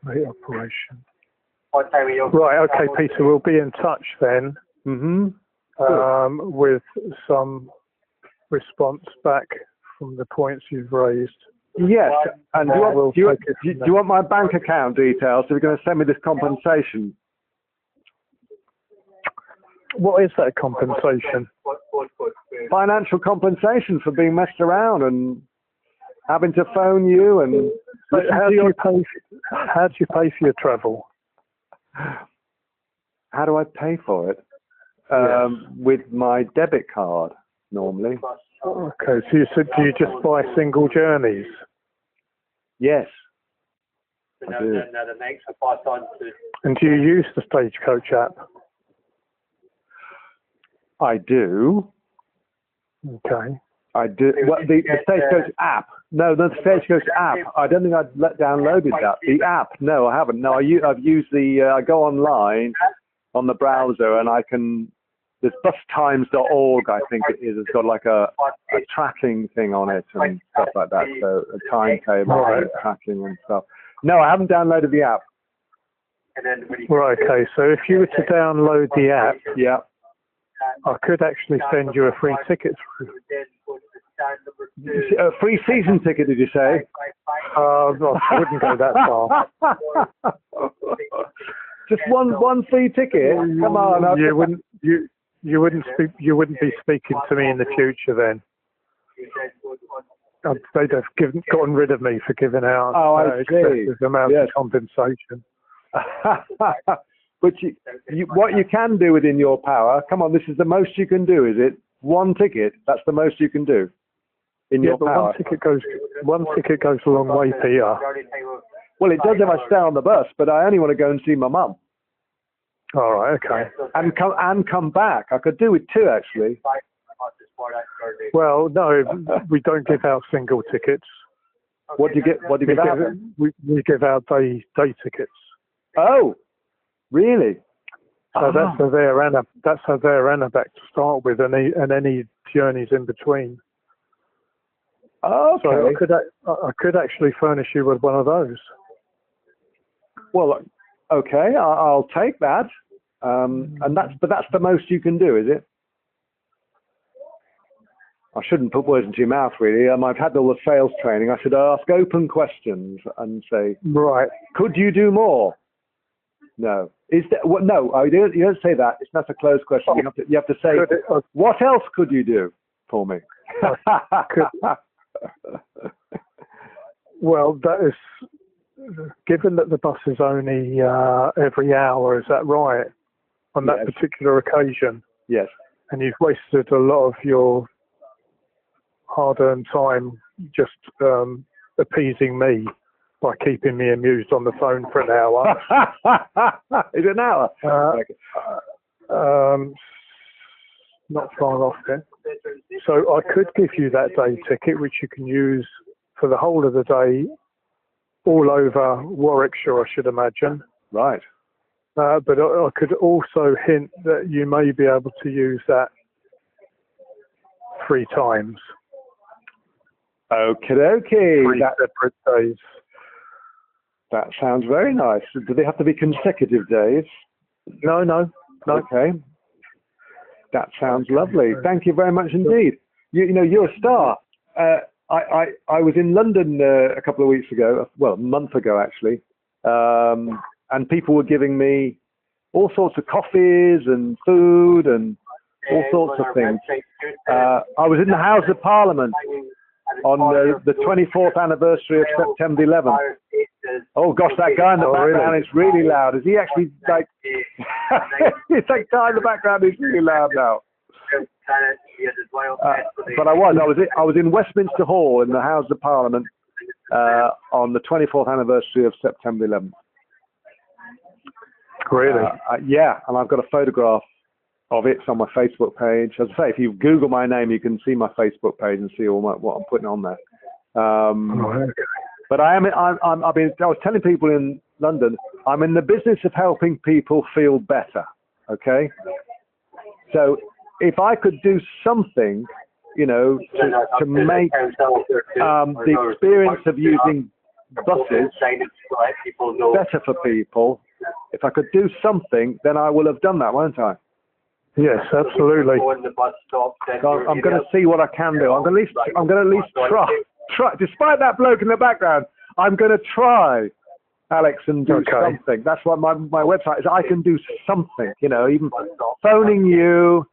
Right, operation. What time are you? Right, okay, Peter, we'll be in touch then. With some response back from the points you've raised. Yes, and do you want my bank account details? So you're going to send me this compensation? What is that compensation? Financial compensation for being messed around and having to phone you and. How do you pay for your travel? How do I pay for it? With my debit card normally. Okay, so do you just buy single journeys? Yes. I do. And do you use the Stagecoach app? I do. Okay. I do. Well, the Stagecoach app. No, the Stagecoach app. I don't think I'd downloaded that. The app. No, I haven't. No, I've used the. I go online on the browser and I can. There's bustimes.org, I think it is. It's got like a tracking thing on it and stuff like that. So a timetable and tracking and stuff. No, I haven't downloaded the app. Right. Okay. So if you were to download the app, I could actually send you a free ticket through. A free season ticket, did you say? I wouldn't go that far. Just one free ticket? Come on. You wouldn't be speaking to me in the future then. They'd have gotten rid of me for giving out excessive amounts of compensation. But what you can do within your power, come on, this is the most you can do, is it? One ticket, that's the most you can do in your power. One ticket goes a long way, Peter. Well, it does if I stay on the bus, but I only want to go and see my mum. All right, okay. And come back. I could do with 2, actually. Well, no, we don't give out single tickets. What do you give out? We give out day tickets. Oh, really? So that's a there and a back to start with, and any journeys in between. Oh, okay. So I could actually furnish you with one of those. Well, okay, I'll take that. And that's the most you can do, is it? I shouldn't put words into your mouth, really. I've had all the sales training. I should ask open questions and say, right, could you do more? No. Is that what? No, you don't say that. It's not a closed question. You have to say, what else could you do for me? Well, that is given that the bus is only every hour, is that right? On that particular occasion? Yes. And you've wasted a lot of your hard-earned time just appeasing me by keeping me amused on the phone for an hour. Is it an hour? Not far off it. So I could give you that day ticket, which you can use for the whole of the day, all over Warwickshire, I should imagine. Right. But I could also hint that you may be able to use that 3 times. Okie dokie. 3 separate days. That sounds very nice. Do they have to be consecutive days? No. Okay. That sounds lovely. Thank you very much indeed. You know, you're a star. I was in London a couple of weeks ago, well, a month ago actually, and people were giving me all sorts of coffees and food and all sorts of things. I was in the House of Parliament on the 24th anniversary of September 11th. Oh gosh, that guy in the background is really loud. Is he actually like? It's that guy in the background is really loud now. But I was in Westminster Hall in the House of Parliament on the 24th anniversary of September 11th. Really? Yeah, and I've got a photograph of it on my Facebook page. As I say, if you Google my name, you can see my Facebook page and see all what I'm putting on there. But I was telling people in London, I'm in the business of helping people feel better. Okay, so if I could do something, you know, to make the experience of using buses better for people, if I could do something, then I will have done that, won't I? Yes, absolutely. So I'm going to see what I can do. I'm going to at least try. Despite that bloke in the background, I'm going to try, Alex, and do something. That's what my website is. I can do something, you know, even phoning you,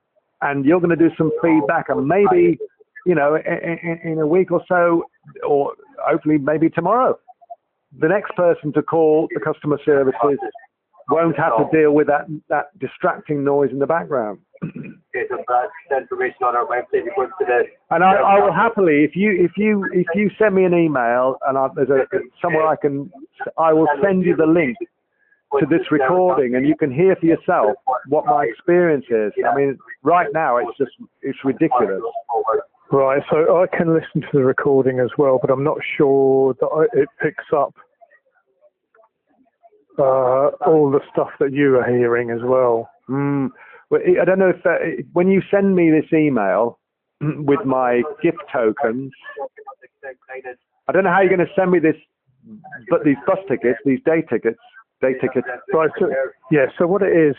and you're going to do some feedback, and maybe, you know, in a week or so, or hopefully maybe tomorrow, the next person to call the customer services won't have to deal with that distracting noise in the background. Information on our website. And I will happily, if you send me an email and there's somewhere I will send you the link to this recording, and you can hear for yourself what my experience is. I mean, right now it's ridiculous. Right, so I can listen to the recording as well, but I'm not sure that it picks up all the stuff that you are hearing as well. Well, I don't know if when you send me this email with my gift tokens, I don't know how you're going to send me this, but these bus tickets, these day tickets. Right. So, yeah. So what it is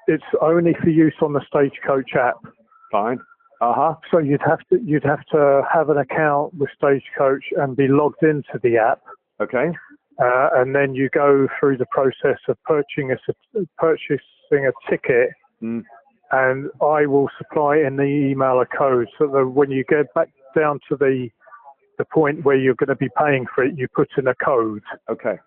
it's only for use on the Stagecoach app. Fine. So you'd have to have an account with Stagecoach and be logged into the app. Okay. And then you go through the process of purchasing a ticket, and I will supply in the email a code so that when you get back down to the point where you're going to be paying for it, you put in a code. Okay.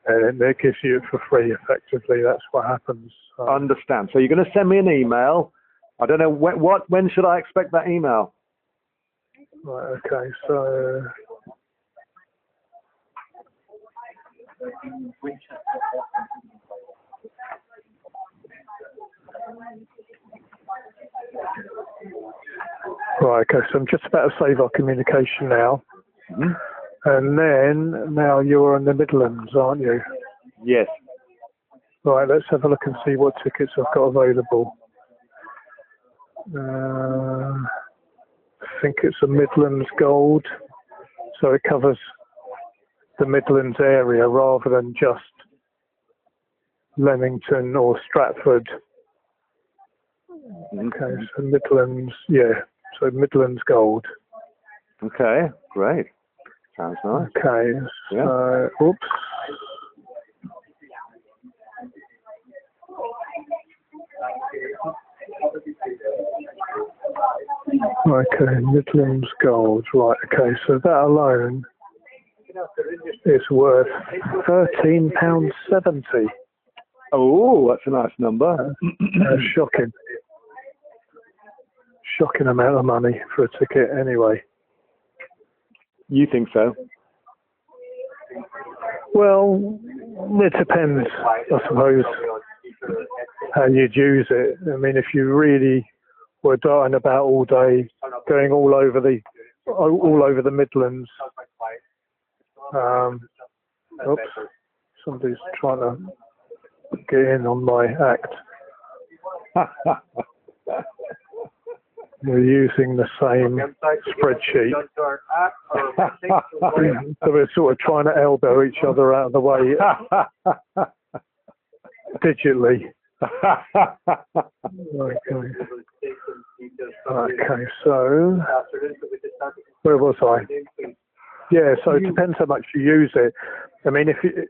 And it gives you it for free, effectively. That's what happens. Understand. So you're going to send me an email. I don't know when should I expect that email? Right. Okay. So. Right, okay, so I'm just about to save our communication now. And then, now you're in the Midlands, aren't you? Yes. Right, let's have a look and see what tickets I've got available. I think it's a Midlands Gold, so it covers the Midlands area rather than just Leamington or Stratford. Okay, so Midlands, so Midlands Gold. Okay, great. Sounds nice. Okay, so, oops. Okay, Midlands Gold, right, okay, so that alone It's worth £13.70. Oh, that's a nice number. Shocking. Shocking amount of money for a ticket anyway. You think so? Well, it depends, I suppose, how you'd use it. I mean, if you really were darting about all day, going all over the Midlands. Oops, somebody's trying to get in on my act. We're using the same spreadsheet. So we're sort of trying to elbow each other out of the way digitally. Okay, so where was I? Yeah, so it depends how much you use it. I mean, if you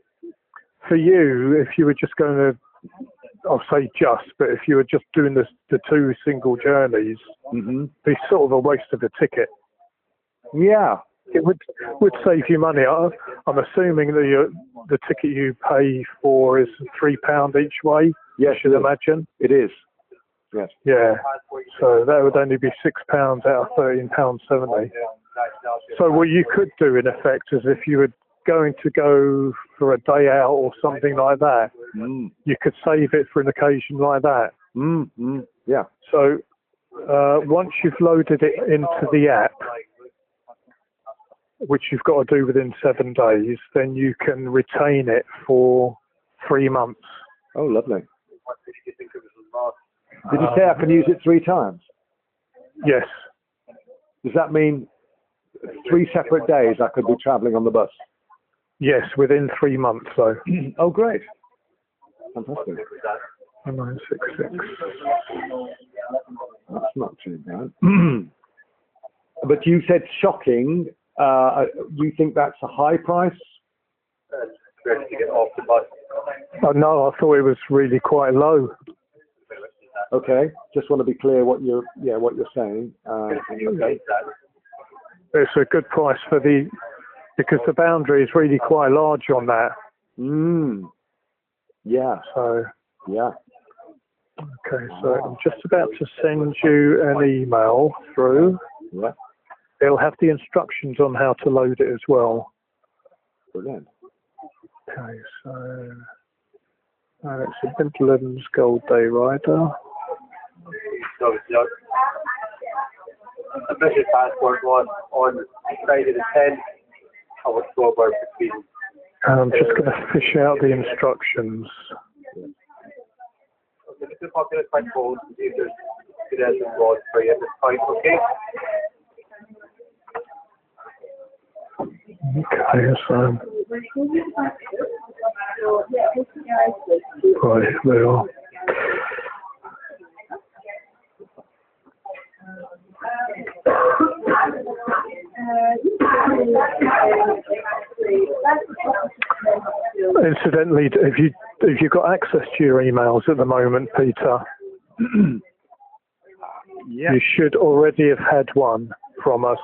were just going to, I'll say but if you were just doing the two single journeys, it'd be sort of a waste of a ticket. Yeah. It would save you money. I'm assuming that the ticket you pay for is £3 each way. Yes, I should imagine. It is. Yes. Yeah. So that would only be £6 out of £13.70. So what you could do in effect is if you were going to go for a day out or something like that, you could save it for an occasion like that. Yeah. So once you've loaded it into the app, which you've got to do within 7 days, then you can retain it for 3 months. Oh, lovely. Did you say I can use it 3 times? Yes. Does that mean 3 separate days I could be travelling on the bus? Yes, within 3 months, though. Oh, great. Fantastic. 966. That's not too bad. But you said shocking. You think that's a high price? Oh, no, I thought it was really quite low. Okay, just want to be clear what you're saying. Okay. It's a good price because the boundary is really quite large on that. Yeah. So. Yeah. Okay, so I'm just about to send you an email through. Yeah. It'll have the instructions on how to load it as well. Brilliant. Okay, so it's a Midlands Gold Day Rider. The British passport was on Friday the 10th of October 15. I'm just going to fish out the instructions. It's a popular quite bold to see if there's involved for you at this point, okay? Okay, so right, there are. Incidentally, have you got access to your emails at the moment, Peter? Yeah. You should already have had one from us.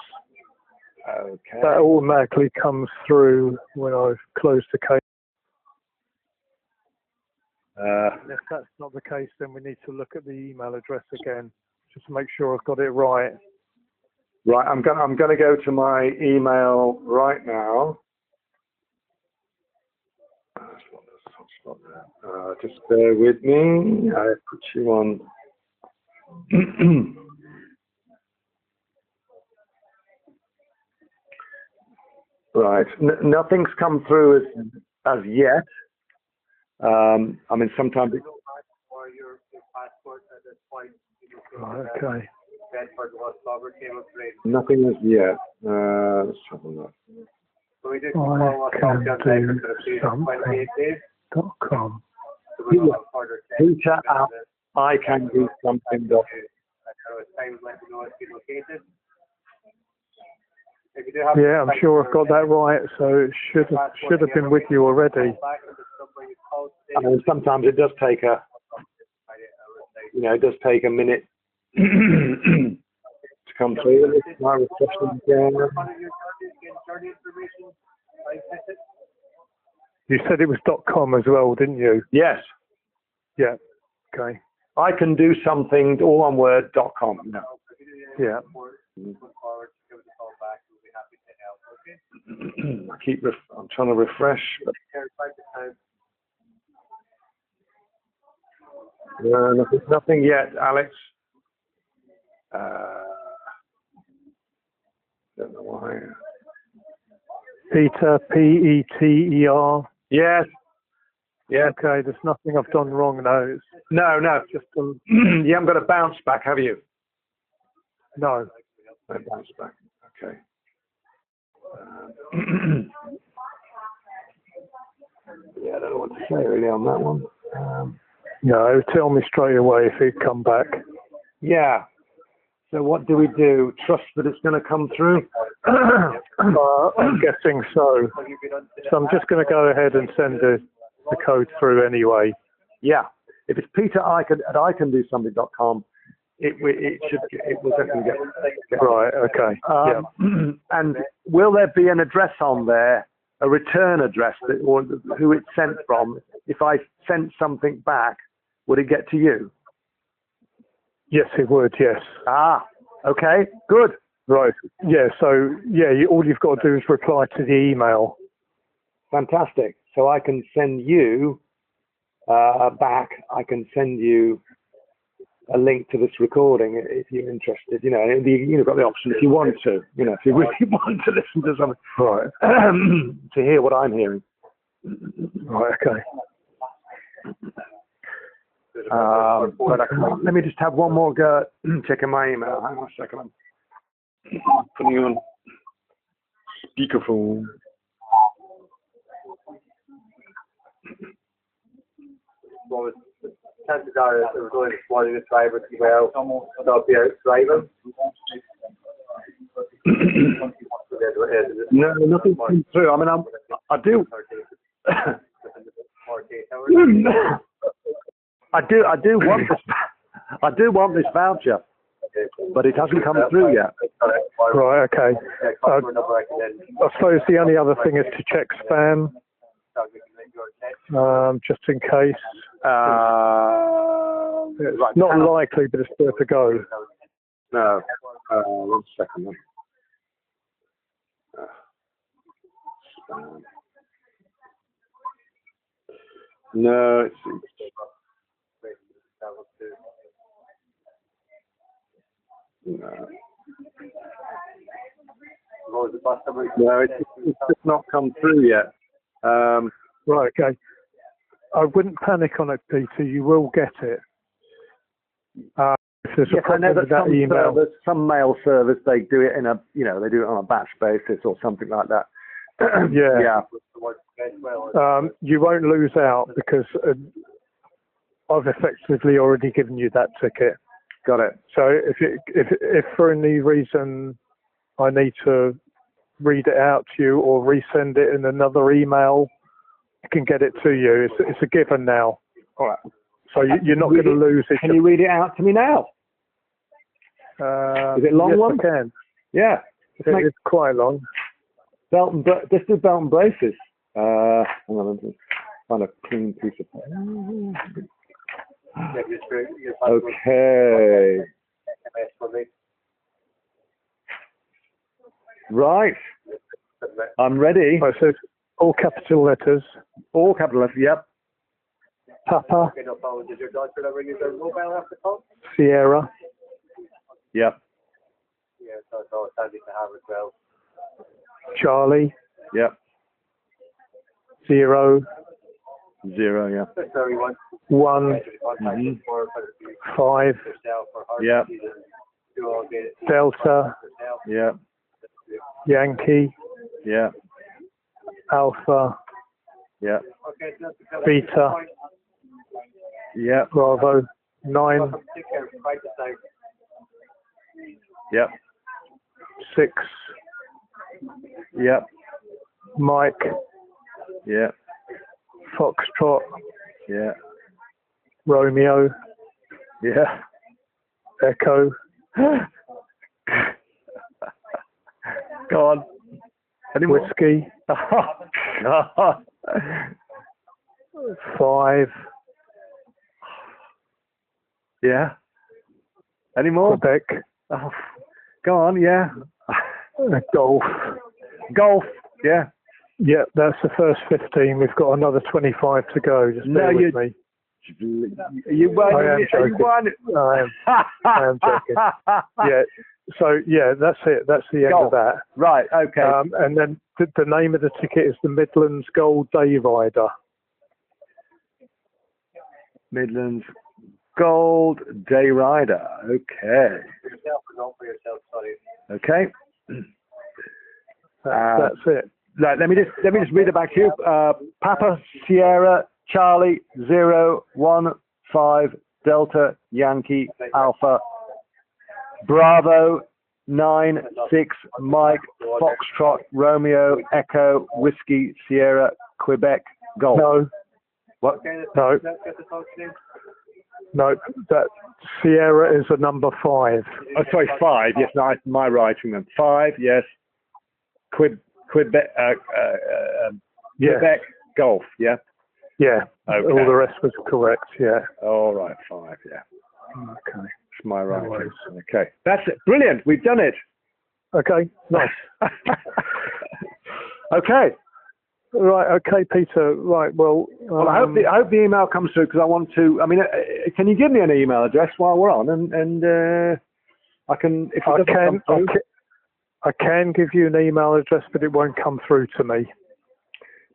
Okay. That automatically comes through when I've closed the case. If that's not the case, then we need to look at the email address again, just to make sure I've got it right. Right, I'm gonna go to my email right now. Just bear with me. I put you on. Right, nothing's come through as yet. I mean, sometimes. Okay. Nothing as yet. Let's have a look. I can do something.com. Peter at I can do something. Yeah, I'm sure I've got that right. So it should have been with you already. I mean, sometimes it does take a minute to come through. My refreshing again. You said it was .com as well, didn't you? Yes. Yeah. Okay. I can do something, all one word, .com. No. Yeah. I'm trying to refresh. But nothing yet, Alex. Don't know why. Peter, Peter. Yes. Yeah. Okay, there's nothing I've done wrong now. It's No. just You haven't got a bounce back, have you? no. No bounce back. Okay. Yeah, I don't know what to say really on that one. No, tell me straight away if it come back. Yeah. So what do we do? Trust that it's going to come through? I'm guessing so. So I'm just going to go ahead and send the code through anyway. Yeah. If it's Peter at iCanDoSomething.com, it will definitely get right. Okay. Yeah. And will there be an address on there, a return address, or who it's sent from? If I sent something back, would it get to you? Yes, it would. Yes. Ah. Okay. Good. Right. Yeah. So yeah, all you've got to do is reply to the email. Fantastic. So I can send you back. I can send you a link to this recording if you're interested. You know, you've got the option if you want to. You know, if you really want to listen to something, right? To hear what I'm hearing. Right. Okay. But let me just have one more go at checking my email. Hang on a second. I'm putting you on speakerphone. Well, chances are if they were going to swallow the driver as well, they'll be out driving. No, nothing came through. I mean, I do. I do want this voucher, but it hasn't come through yet. Right. Okay. I suppose the only other thing is to check spam, just in case. It's not likely, but it's worth a go. No. 1 second. Then. Spam. No, it's no, it's just not come through yet. Right, okay. I wouldn't panic on it, Peter. You will get it. If there's a problem with that email. Some mail service, they do it they do it on a batch basis or something like that. Yeah. You won't lose out because I've effectively already given you that ticket. Got it. So if for any reason I need to read it out to you or resend it in another email, I can get it to you. It's a given now. All right. So you're not going to lose it. Can you read it out to me now? Is it long yes, one? I can. Yeah. It's quite long. Let's do belt and braces. Hang on, let's find a clean piece of paper. Okay. Right. I'm ready. Right, so all capital letters. All capital letters, yep. Papa. Sierra. Yep. Charlie. Yep. 0. 0, yeah. 1. 5. Yep. Delta. Yep. Yankee. Yep. Alpha. Yep. Beta. Yep. Bravo. 9. Yep. 6. Yep. Mike. Yep. Foxtrot. Yeah. Romeo. Yeah. Echo. Go on. Any more? Whiskey. Oh, God. 5. Yeah. Any more? Quebec. Oh, go on, yeah. Golf. Golf, yeah. Yeah, that's the first 15. We've got another 25 to go. Just bear with me. You won. I am joking. I am joking. Yeah. So yeah, that's it. That's the end of that. Right. Okay. And then the name of the ticket is the Midlands Gold Day Rider. Midlands Gold Day Rider. Okay. Okay. That's it. Right, let me just read it back to you. Papa Sierra Charlie 015 Delta Yankee Alpha Bravo 96 Mike Foxtrot Romeo Echo Whiskey Sierra Quebec Golf. No. What? No. No. That Sierra is a number 5. Oh, sorry, 5. Yes, no, my writing then. 5. Yes. Quebec. Quebec Golf. Yeah. Yeah. Okay. All the rest was correct. Yeah. All right. 5. Yeah. Okay. It's my writing. Okay. That's it. Brilliant. We've done it. Okay. Nice. Okay. Right. Okay, Peter. Right. Well. Well, I hope the email comes through because I want to. I mean, can you give me an email address while we're on, and I can. If it doesn't come through, I can give you an email address, but it won't come through to me.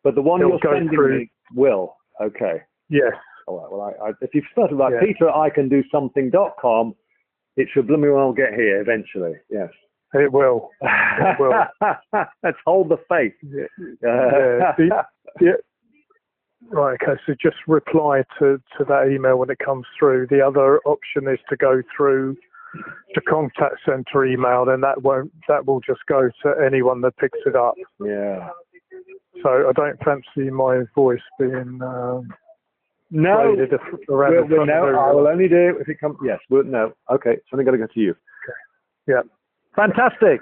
But the one you're sending me will. Okay. Yes. All right. Well, if you've started like Yeah. Peter@iCanDoSomething.com, it should blooming well get here eventually. Yes. It will. It will. Let's hold the faith. Yeah. Right. Okay. So just reply to that email when it comes through. The other option is to go through the contact center email, then that will just go to anyone that picks it up. Yeah. So I don't fancy my voice being no. Around no, I will only do it if it comes. Yes. No. Okay. So I'm going to go to you. Okay. Yeah. Fantastic.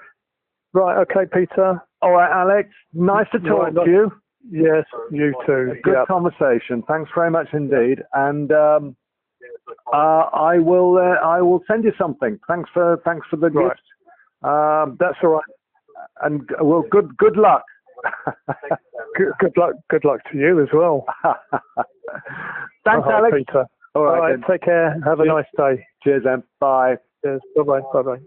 Right. Okay, Peter. All right, Alex. Nice to talk to you. Yes. You too. Good conversation. Thanks very much indeed. And I will send you something. Thanks for the gift. That's all right. And well, good luck. Good luck to you as well. Thanks, Alex. Peter. All right, take care. Have a nice day. Cheers, then. Bye. Cheers. Bye bye.